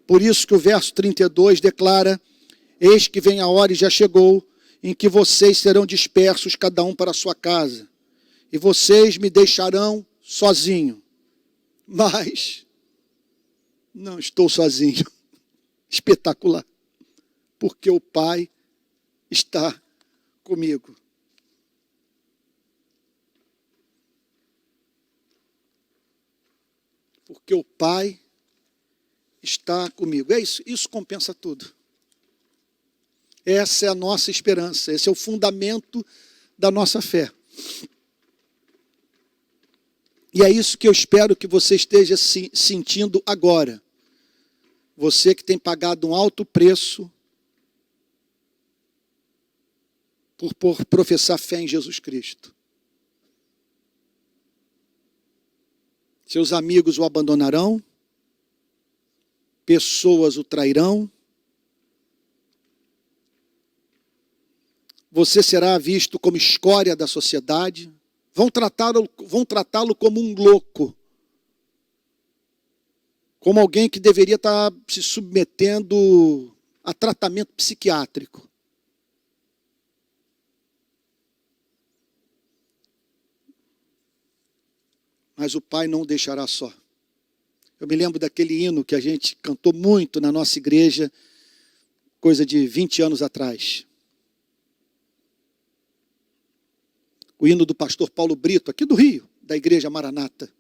Por isso que o verso 32 declara, eis que vem a hora e já chegou, em que vocês serão dispersos, cada um para a sua casa. E vocês me deixarão sozinho. Mas não estou sozinho. Espetacular. Porque o Pai está comigo. Porque o Pai está comigo. É isso, isso compensa tudo. Essa é a nossa esperança, esse é o fundamento da nossa fé. E é isso que eu espero que você esteja sentindo agora. Você que tem pagado um alto preço por professar fé em Jesus Cristo. Seus amigos o abandonarão, pessoas o trairão, você será visto como escória da sociedade, vão tratá-lo como um louco, como alguém que deveria estar se submetendo a tratamento psiquiátrico. Mas o Pai não o deixará só. Eu me lembro daquele hino que a gente cantou muito na nossa igreja, coisa de 20 anos atrás. O hino do pastor Paulo Brito, aqui do Rio, da Igreja Maranata,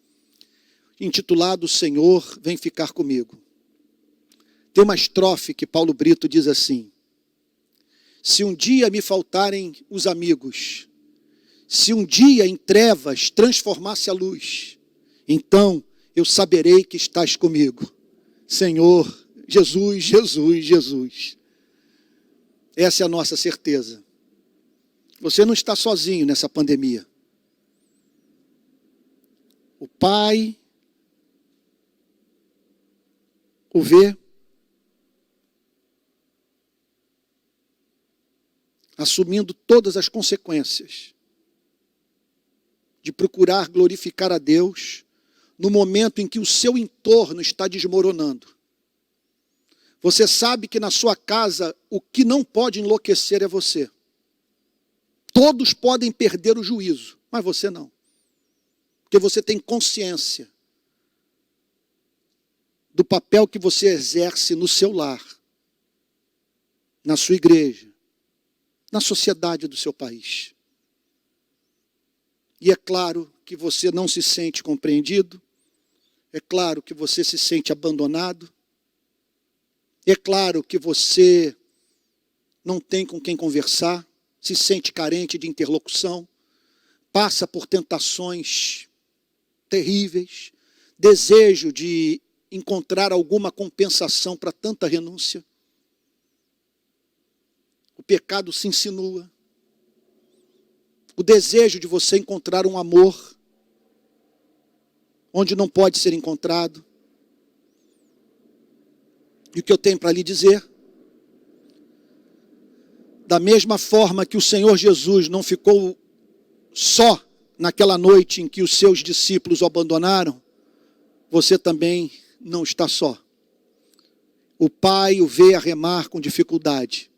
intitulado Senhor, vem ficar comigo. Tem uma estrofe que Paulo Brito diz assim: se um dia me faltarem os amigos, se um dia em trevas transformasse a luz, então eu saberei que estás comigo. Senhor, Jesus, Jesus, Jesus. Essa é a nossa certeza. Você não está sozinho nessa pandemia. O Pai o vê, assumindo todas as consequências de procurar glorificar a Deus no momento em que o seu entorno está desmoronando. Você sabe que na sua casa o que não pode enlouquecer é você. Todos podem perder o juízo, mas você não. Porque você tem consciência do papel que você exerce no seu lar, na sua igreja, na sociedade do seu país. E é claro que você não se sente compreendido, é claro que você se sente abandonado, é claro que você não tem com quem conversar, se sente carente de interlocução, passa por tentações terríveis, desejo de encontrar alguma compensação para tanta renúncia. O pecado se insinua. O desejo de você encontrar um amor onde não pode ser encontrado. E o que eu tenho para lhe dizer? Da mesma forma que o Senhor Jesus não ficou só naquela noite em que os seus discípulos o abandonaram, você também não está só. O Pai o vê a remar com dificuldade.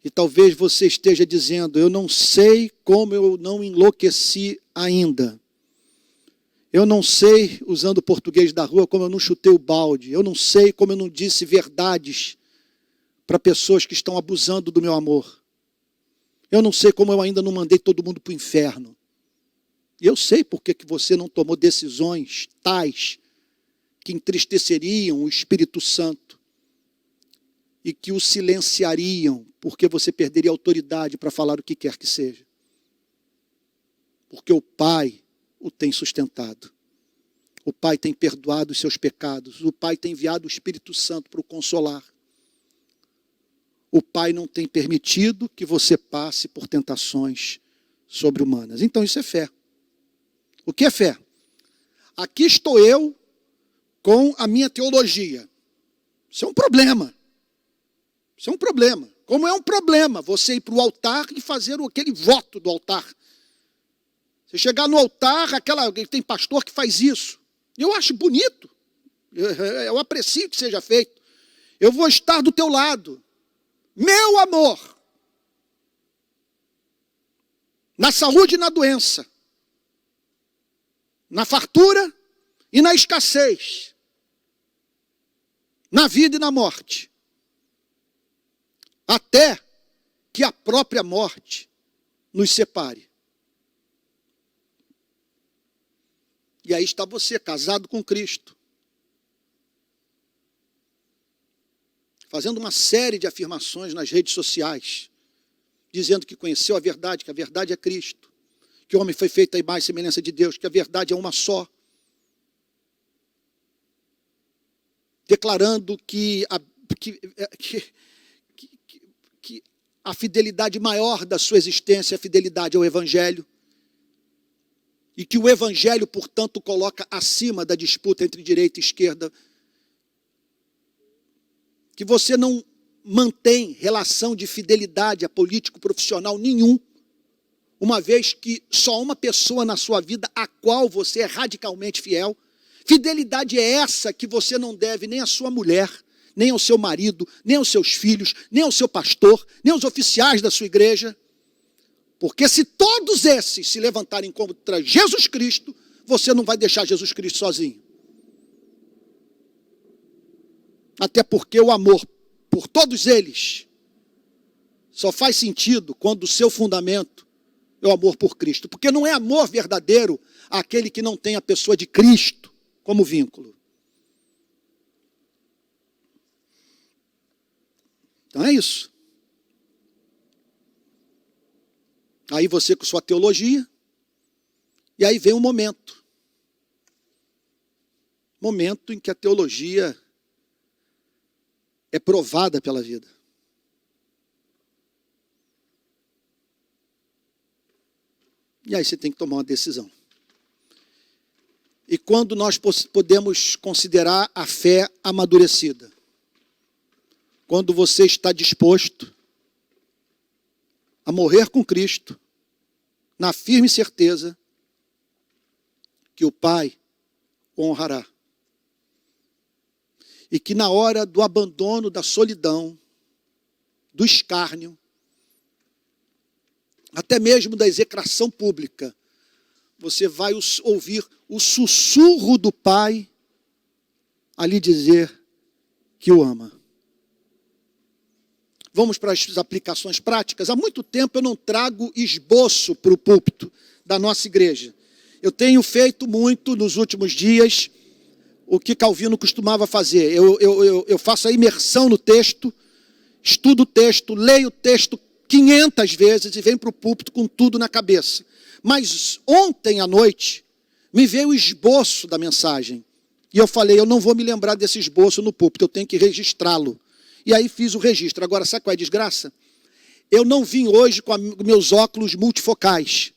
E talvez você esteja dizendo: eu não sei como eu não enlouqueci ainda. Eu não sei, usando o português da rua, como eu não chutei o balde. Eu não sei como eu não disse verdades para pessoas que estão abusando do meu amor. Eu não sei como eu ainda não mandei todo mundo para o inferno. E eu sei por que você não tomou decisões tais que entristeceriam o Espírito Santo e que o silenciariam, porque você perderia autoridade para falar o que quer que seja. Porque o Pai o tem sustentado. O Pai tem perdoado os seus pecados. O Pai tem enviado o Espírito Santo para o consolar. O Pai não tem permitido que você passe por tentações sobre-humanas. Então isso é fé. O que é fé? Aqui estou eu com a minha teologia. Isso é um problema. Isso é um problema. Como é um problema você ir para o altar e fazer aquele voto do altar. Você chegar no altar, tem pastor que faz isso. Eu acho bonito. Eu aprecio que seja feito. Eu vou estar do teu lado. Meu amor. Na saúde e na doença. Na fartura e na escassez. Na vida e na morte. Até que a própria morte nos separe. E aí está você, casado com Cristo, fazendo uma série de afirmações nas redes sociais, dizendo que conheceu a verdade, que a verdade é Cristo, que o homem foi feito à imagem e semelhança de Deus, que a verdade é uma só. Declarando que a fidelidade maior da sua existência é a fidelidade ao Evangelho. E que o Evangelho, portanto, coloca acima da disputa entre direita e esquerda. Que você não mantém relação de fidelidade a político profissional nenhum, uma vez que só uma pessoa na sua vida a qual você é radicalmente fiel. Fidelidade é essa que você não deve nem à sua mulher, nem ao seu marido, nem aos seus filhos, nem ao seu pastor, nem aos oficiais da sua igreja. Porque se todos esses se levantarem contra Jesus Cristo, você não vai deixar Jesus Cristo sozinho. Até porque o amor por todos eles só faz sentido quando o seu fundamento é o amor por Cristo. Porque não é amor verdadeiro aquele que não tem a pessoa de Cristo como vínculo. Então é isso. Aí você com sua teologia, e aí vem um momento. Momento em que a teologia é provada pela vida. E aí você tem que tomar uma decisão. E quando nós podemos considerar a fé amadurecida? Quando você está disposto a morrer com Cristo, na firme certeza que o Pai o honrará. E que na hora do abandono, da solidão, do escárnio, até mesmo da execração pública, você vai ouvir o sussurro do Pai a lhe dizer que o ama. Vamos para as aplicações práticas. Há muito tempo eu não trago esboço para o púlpito da nossa igreja. Eu tenho feito muito nos últimos dias o que Calvino costumava fazer. Eu faço a imersão no texto, estudo o texto, leio o texto 500 vezes e venho para o púlpito com tudo na cabeça. Mas ontem à noite me veio o esboço da mensagem. E eu falei, eu não vou me lembrar desse esboço no púlpito, eu tenho que registrá-lo. E aí fiz o registro. Agora, sabe qual é a desgraça? Eu não vim hoje com meus óculos multifocais.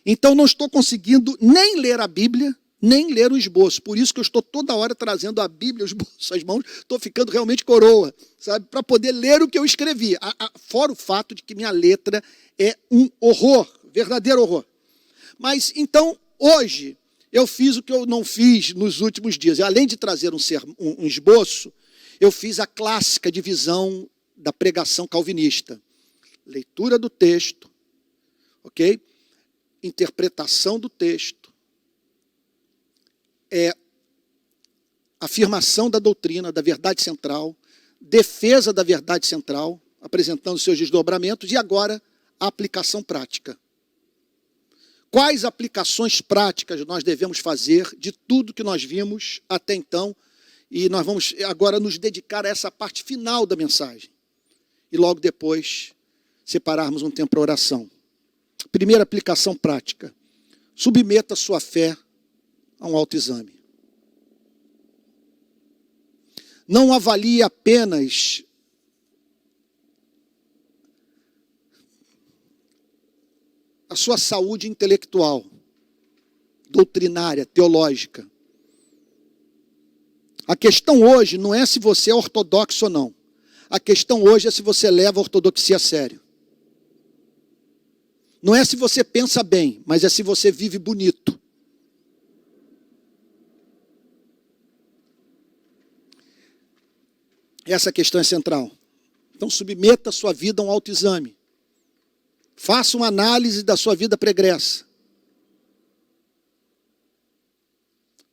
Então não estou conseguindo nem ler a Bíblia, nem ler o esboço. Por isso que eu estou toda hora trazendo a Bíblia, o esboço às mãos, estou ficando realmente coroa, sabe? Para poder ler o que eu escrevi. Fora o fato de que minha letra é um horror, verdadeiro horror. Mas então, hoje, eu fiz o que eu não fiz nos últimos dias. Além de trazer um esboço, eu fiz a clássica divisão da pregação calvinista. Leitura do texto, ok? Interpretação do texto, afirmação da doutrina, da verdade central, defesa da verdade central, apresentando seus desdobramentos, e agora a aplicação prática. Quais aplicações práticas nós devemos fazer de tudo que nós vimos até então? E nós vamos agora nos dedicar a essa parte final da mensagem. E logo depois, separarmos um tempo para oração. Primeira aplicação prática. Submeta sua fé a um autoexame. Não avalie apenas a sua saúde intelectual, doutrinária, teológica. A questão hoje não é se você é ortodoxo ou não. A questão hoje é se você leva a ortodoxia a sério. Não é se você pensa bem, mas é se você vive bonito. Essa questão é central. Então submeta a sua vida a um autoexame. Faça uma análise da sua vida pregressa.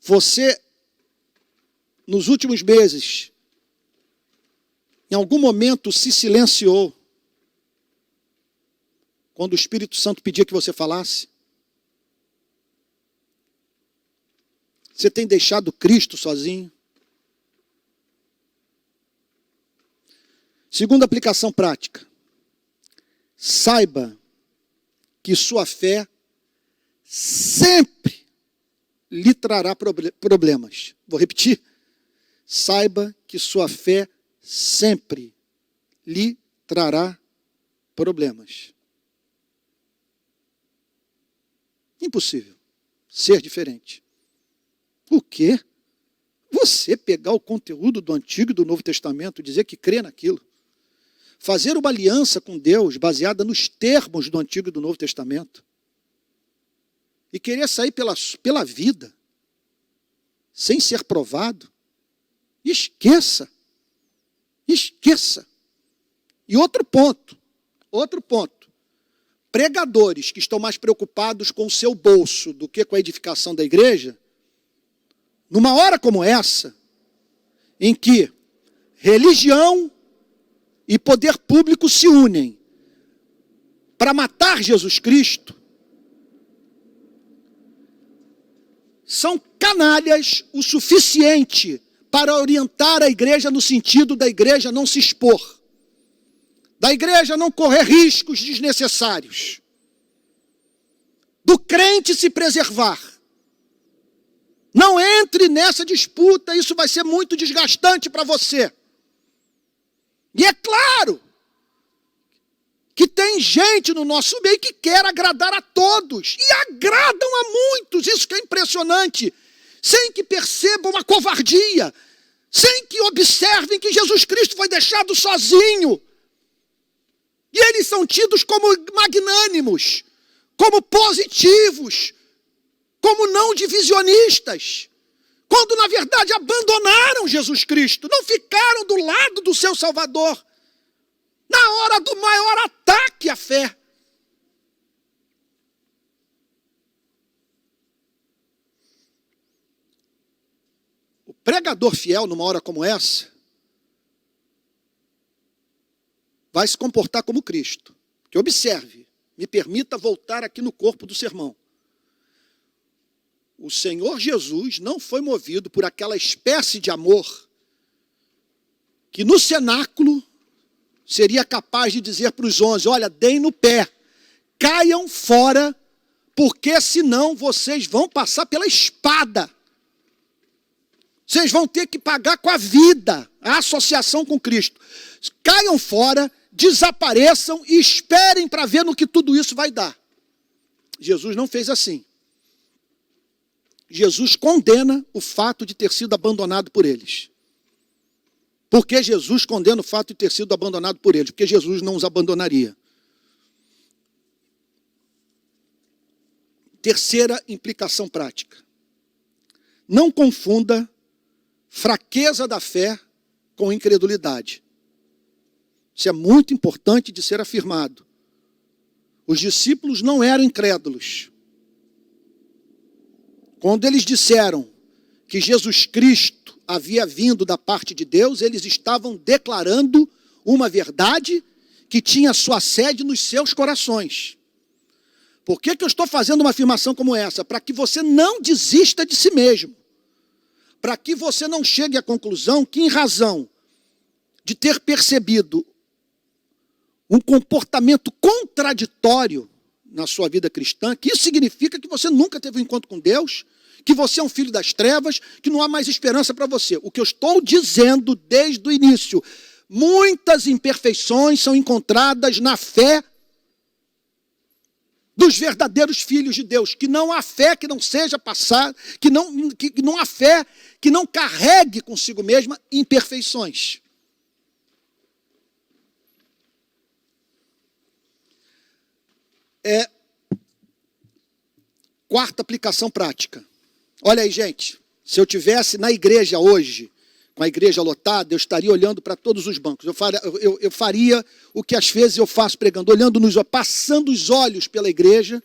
Você, nos últimos meses, em algum momento se silenciou quando o Espírito Santo pedia que você falasse? Você tem deixado Cristo sozinho? Segunda aplicação prática. Saiba que sua fé sempre lhe trará problemas. Vou repetir. Saiba que sua fé sempre lhe trará problemas. Impossível ser diferente. O quê? Você pegar o conteúdo do Antigo e do Novo Testamento e dizer que crê naquilo. fazer uma aliança com Deus baseada nos termos do Antigo e do Novo Testamento e querer sair pela vida sem ser provado, esqueça. Esqueça. E outro ponto. Pregadores que estão mais preocupados com o seu bolso do que com a edificação da igreja, numa hora como essa, em que religião e poder público se unem para matar Jesus Cristo, são canalhas o suficiente para orientar a igreja no sentido da igreja não se expor, da igreja não correr riscos desnecessários, do crente se preservar. Não entre nessa disputa, isso vai ser muito desgastante para você. E é claro que tem gente no nosso meio que quer agradar a todos, e agradam a muitos, isso que é impressionante, sem que percebam a covardia, sem que observem que Jesus Cristo foi deixado sozinho. E eles são tidos como magnânimos, como positivos, como não divisionistas, quando na verdade abandonaram Jesus Cristo, não ficaram do lado do seu Salvador, na hora do maior ataque à fé. O pregador fiel, numa hora como essa, vai se comportar como Cristo. Que observe, me permita voltar aqui no corpo do sermão. O Senhor Jesus não foi movido por aquela espécie de amor que no cenáculo seria capaz de dizer para os 11, olha, deem no pé, caiam fora, porque senão vocês vão passar pela espada. Vocês vão ter que pagar com a vida a associação com Cristo. Caiam fora, desapareçam e esperem para ver no que tudo isso vai dar. Jesus não fez assim. Jesus condena o fato de ter sido abandonado por eles. Por que Jesus condena o fato de ter sido abandonado por eles? Porque Jesus não os abandonaria. Terceira implicação prática. Não confunda fraqueza da fé com incredulidade. Isso é muito importante de ser afirmado. Os discípulos não eram incrédulos. Quando eles disseram que Jesus Cristo havia vindo da parte de Deus, eles estavam declarando uma verdade que tinha sua sede nos seus corações. Por que eu estou fazendo uma afirmação como essa? Para que você não desista de si mesmo. Para que você não chegue à conclusão que, em razão de ter percebido um comportamento contraditório na sua vida cristã, que isso significa que você nunca teve um encontro com Deus, que você é um filho das trevas, que não há mais esperança para você. O que eu estou dizendo desde o início, muitas imperfeições são encontradas na fé dos verdadeiros filhos de Deus, que não há fé que não seja passada, que não há fé que não carregue consigo mesma imperfeições. Quarta aplicação prática. Olha aí, gente, se eu tivesse na igreja hoje, com a igreja lotada, eu estaria olhando para todos os bancos. Eu faria o que às vezes eu faço pregando, passando os olhos pela igreja,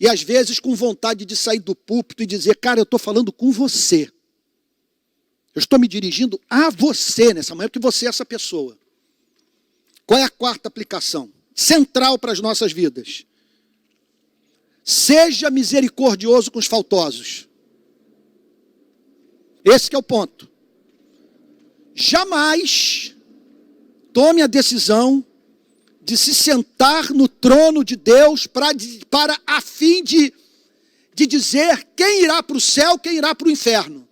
e às vezes com vontade de sair do púlpito e dizer, cara, eu estou falando com você. Eu estou me dirigindo a você nessa manhã, porque você é essa pessoa. Qual é a quarta aplicação? Central para as nossas vidas. Seja misericordioso com os faltosos. Esse que é o ponto. Jamais tome a decisão de se sentar no trono de Deus para a fim de dizer quem irá para o céu, quem irá para o inferno.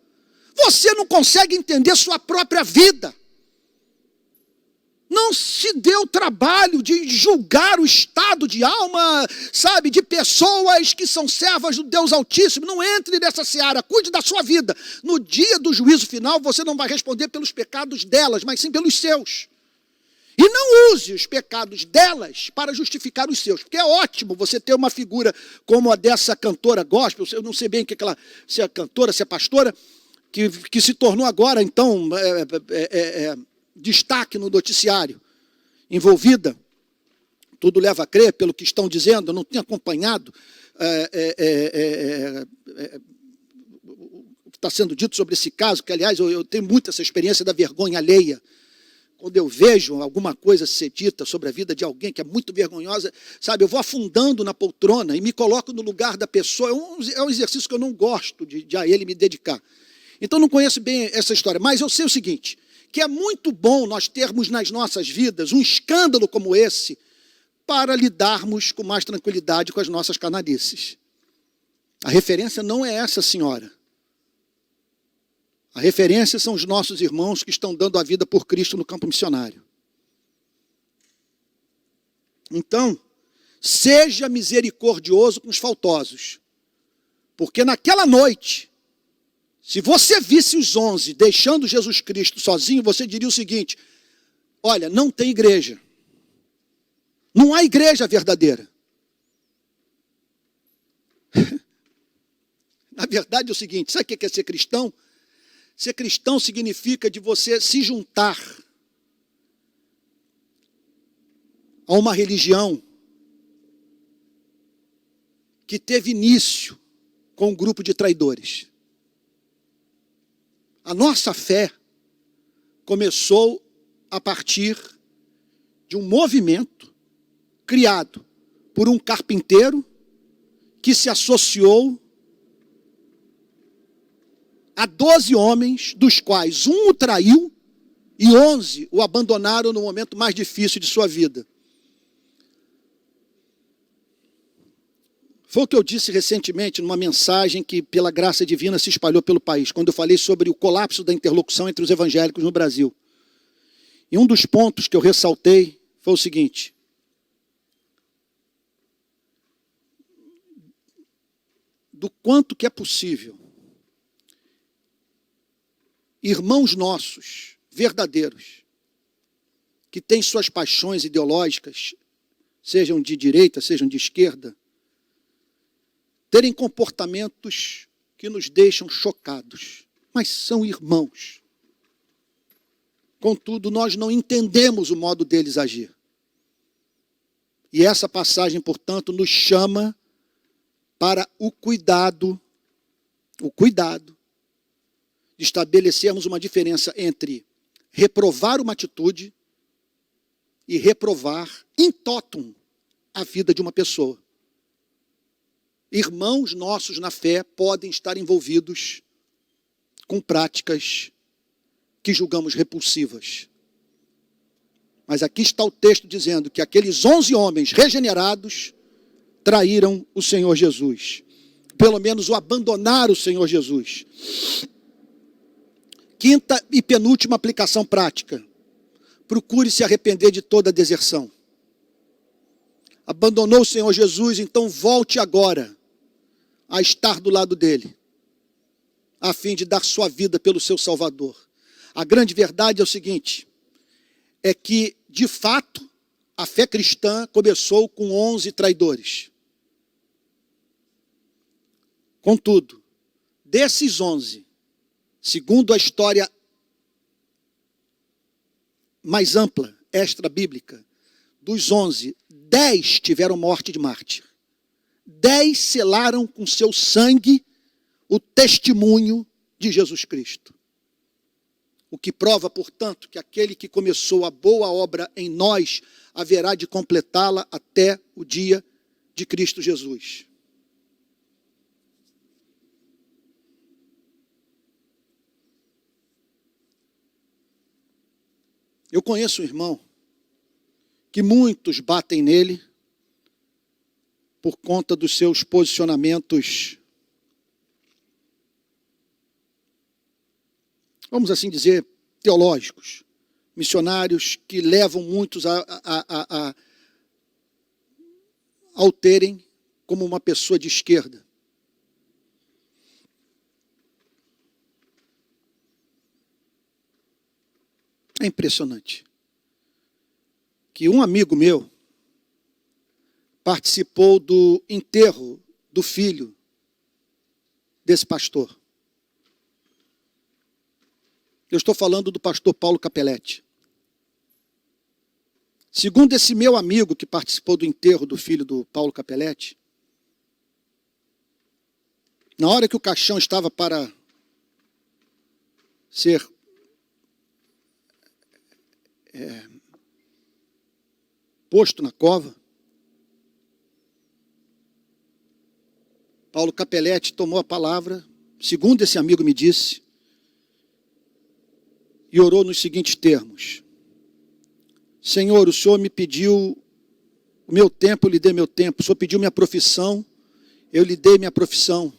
Você não consegue entender sua própria vida. Não se dê o trabalho de julgar o estado de alma, sabe, de pessoas que são servas do Deus Altíssimo. Não entre nessa seara, cuide da sua vida. No dia do juízo final, você não vai responder pelos pecados delas, mas sim pelos seus. E não use os pecados delas para justificar os seus. Porque é ótimo você ter uma figura como a dessa cantora gospel, eu não sei bem o que ela, se é cantora, se é pastora, que se tornou agora, então, destaque no noticiário, envolvida. Tudo leva a crer, pelo que estão dizendo, eu não tenho acompanhado o que está sendo dito sobre esse caso, que, aliás, eu tenho muito essa experiência da vergonha alheia. Quando eu vejo alguma coisa ser dita sobre a vida de alguém que é muito vergonhosa, sabe, eu vou afundando na poltrona e me coloco no lugar da pessoa. É um exercício que eu não gosto de a ele me dedicar. Então, não conheço bem essa história, mas eu sei o seguinte, que é muito bom nós termos nas nossas vidas um escândalo como esse para lidarmos com mais tranquilidade com as nossas canalices. A referência não é essa senhora. A referência são os nossos irmãos que estão dando a vida por Cristo no campo missionário. Então, seja misericordioso com os faltosos. Porque naquela noite, se você visse os 11 deixando Jesus Cristo sozinho, você diria o seguinte: olha, não tem igreja. Não há igreja verdadeira. Na verdade é o seguinte, sabe o que é ser cristão? Ser cristão significa de você se juntar a uma religião que teve início com um grupo de traidores. A nossa fé começou a partir de um movimento criado por um carpinteiro que se associou a 12 homens, dos quais um o traiu e 11 o abandonaram no momento mais difícil de sua vida. Foi o que eu disse recentemente numa mensagem que, pela graça divina, se espalhou pelo país, quando eu falei sobre o colapso da interlocução entre os evangélicos no Brasil. E um dos pontos que eu ressaltei foi o seguinte: do quanto que é possível irmãos nossos, verdadeiros, que têm suas paixões ideológicas, sejam de direita, sejam de esquerda, terem comportamentos que nos deixam chocados, mas são irmãos. Contudo, nós não entendemos o modo deles agir. E essa passagem, portanto, nos chama para o cuidado de estabelecermos uma diferença entre reprovar uma atitude e reprovar in totum a vida de uma pessoa. Irmãos nossos na fé podem estar envolvidos com práticas que julgamos repulsivas. Mas aqui está o texto dizendo que aqueles 11 homens regenerados traíram o Senhor Jesus. Pelo menos o abandonaram o Senhor Jesus. Quinta e penúltima aplicação prática. Procure se arrepender de toda a deserção. Abandonou o Senhor Jesus, então volte agora a estar do lado dele, a fim de dar sua vida pelo seu Salvador. A grande verdade é o seguinte, é que, de fato, a fé cristã começou com 11 traidores. Contudo, desses 11, segundo a história mais ampla, extra-bíblica, dos 11, 10 tiveram morte de mártir. 10 selaram com seu sangue o testemunho de Jesus Cristo. O que prova, portanto, que aquele que começou a boa obra em nós haverá de completá-la até o dia de Cristo Jesus. Eu conheço um irmão que muitos batem nele por conta dos seus posicionamentos, vamos assim dizer, teológicos, missionários que levam muitos ao terem como uma pessoa de esquerda. É impressionante. que um amigo meu participou do enterro do filho desse pastor. Eu estou falando do pastor Paulo Capelletti. Segundo esse meu amigo que participou do enterro do filho do Paulo Capelletti, na hora que o caixão estava para ser posto na cova, Paulo Capelletti tomou a palavra, segundo esse amigo me disse, e orou nos seguintes termos: Senhor, o Senhor me pediu o meu tempo, eu lhe dei meu tempo. O Senhor pediu minha profissão, eu lhe dei minha profissão.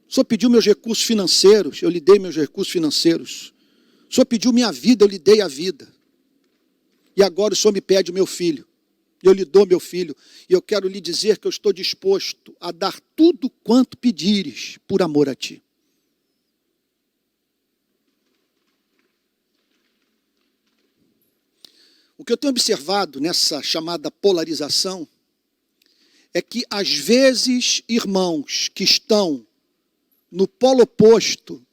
O Senhor pediu meus recursos financeiros, eu lhe dei meus recursos financeiros. O Senhor pediu minha vida, eu lhe dei a vida. E agora o Senhor me pede o meu filho. Eu lhe dou meu filho. E eu quero lhe dizer que eu estou disposto a dar tudo quanto pedires por amor a ti. O que eu tenho observado nessa chamada polarização é que, às vezes, irmãos que estão no polo oposto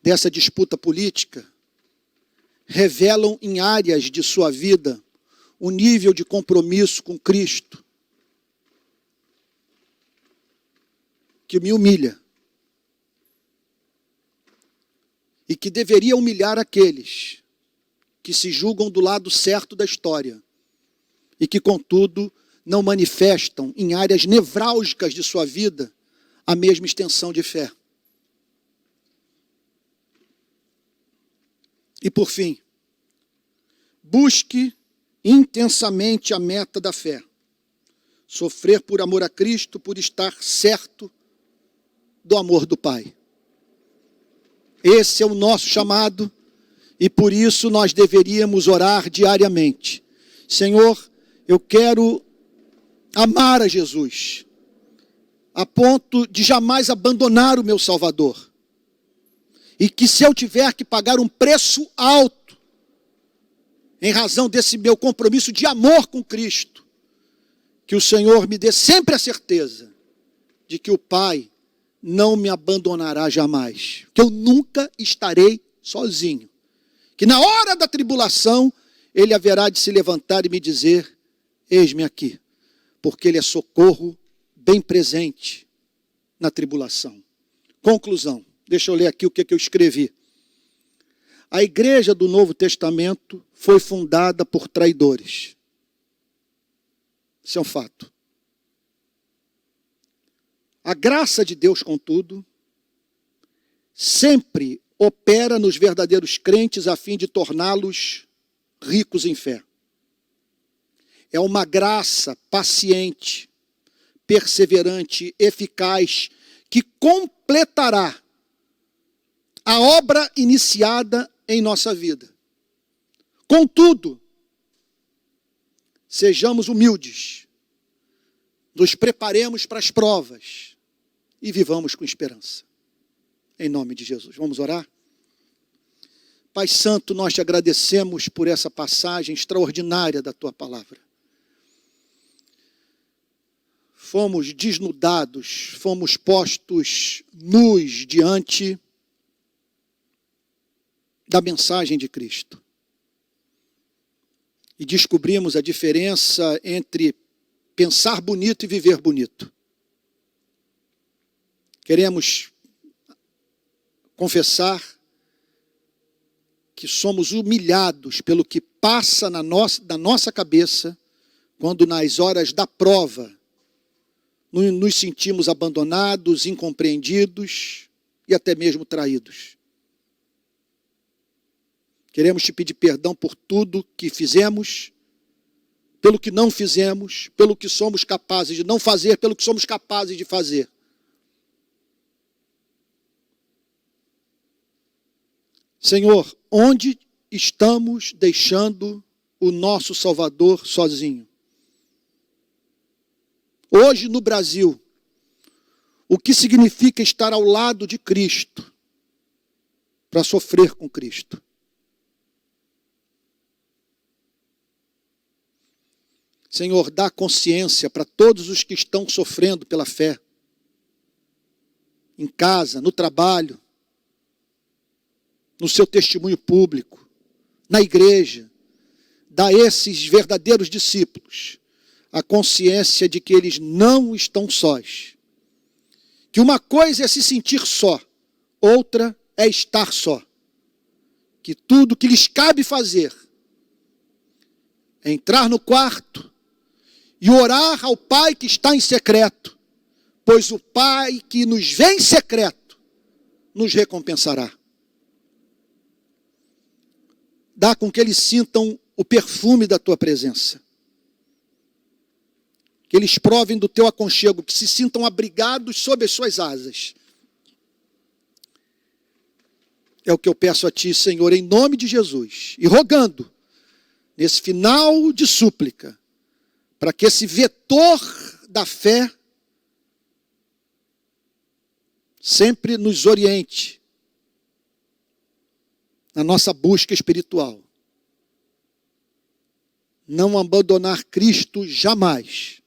dessa disputa política revelam em áreas de sua vida o nível de compromisso com Cristo que me humilha e que deveria humilhar aqueles que se julgam do lado certo da história e que, contudo, não manifestam em áreas nevrálgicas de sua vida a mesma extensão de fé. E, por fim, busque intensamente a meta da fé. Sofrer por amor a Cristo, por estar certo do amor do Pai. Esse é o nosso chamado e por isso nós deveríamos orar diariamente. Senhor, eu quero amar a Jesus, a ponto de jamais abandonar o meu Salvador. E que se eu tiver que pagar um preço alto, em razão desse meu compromisso de amor com Cristo, que o Senhor me dê sempre a certeza de que o Pai não me abandonará jamais, que eu nunca estarei sozinho, que na hora da tribulação Ele haverá de se levantar e me dizer: eis-me aqui, porque Ele é socorro bem presente na tribulação. Conclusão, deixa eu ler aqui o que eu escrevi. A igreja do Novo Testamento foi fundada por traidores. Isso é um fato. A graça de Deus, contudo, sempre opera nos verdadeiros crentes a fim de torná-los ricos em fé. É uma graça paciente, perseverante, eficaz, que completará a obra iniciada em nossa vida. Contudo, sejamos humildes, nos preparemos para as provas e vivamos com esperança. Em nome de Jesus. Vamos orar? Pai Santo, nós te agradecemos por essa passagem extraordinária da tua palavra. Fomos desnudados, fomos postos nus diante da mensagem de Cristo. E descobrimos a diferença entre pensar bonito e viver bonito. Queremos confessar que somos humilhados pelo que passa na nossa cabeça quando nas horas da prova nos sentimos abandonados, incompreendidos e até mesmo traídos. Queremos te pedir perdão por tudo que fizemos, pelo que não fizemos, pelo que somos capazes de não fazer, pelo que somos capazes de fazer. Senhor, onde estamos deixando o nosso Salvador sozinho? Hoje no Brasil, o que significa estar ao lado de Cristo para sofrer com Cristo? Senhor, dá consciência para todos os que estão sofrendo pela fé, em casa, no trabalho, no seu testemunho público, na igreja. Dá a esses verdadeiros discípulos a consciência de que eles não estão sós. Que uma coisa é se sentir só, outra é estar só. Que tudo que lhes cabe fazer é entrar no quarto e orar ao Pai que está em secreto, pois o Pai que nos vê em secreto nos recompensará. Dá com que eles sintam o perfume da tua presença, que eles provem do teu aconchego, que se sintam abrigados sob as suas asas. É o que eu peço a ti, Senhor, em nome de Jesus, e rogando, nesse final de súplica, para que esse vetor da fé sempre nos oriente na nossa busca espiritual. Não abandonar Cristo jamais.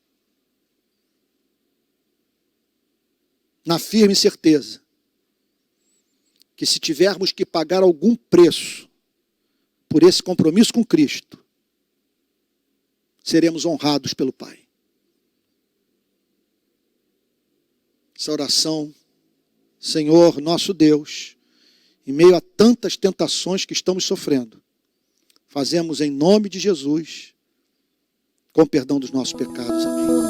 Na firme certeza que se tivermos que pagar algum preço por esse compromisso com Cristo, seremos honrados pelo Pai. Essa oração, Senhor, nosso Deus, em meio a tantas tentações que estamos sofrendo, fazemos em nome de Jesus, com perdão dos nossos pecados. Amém.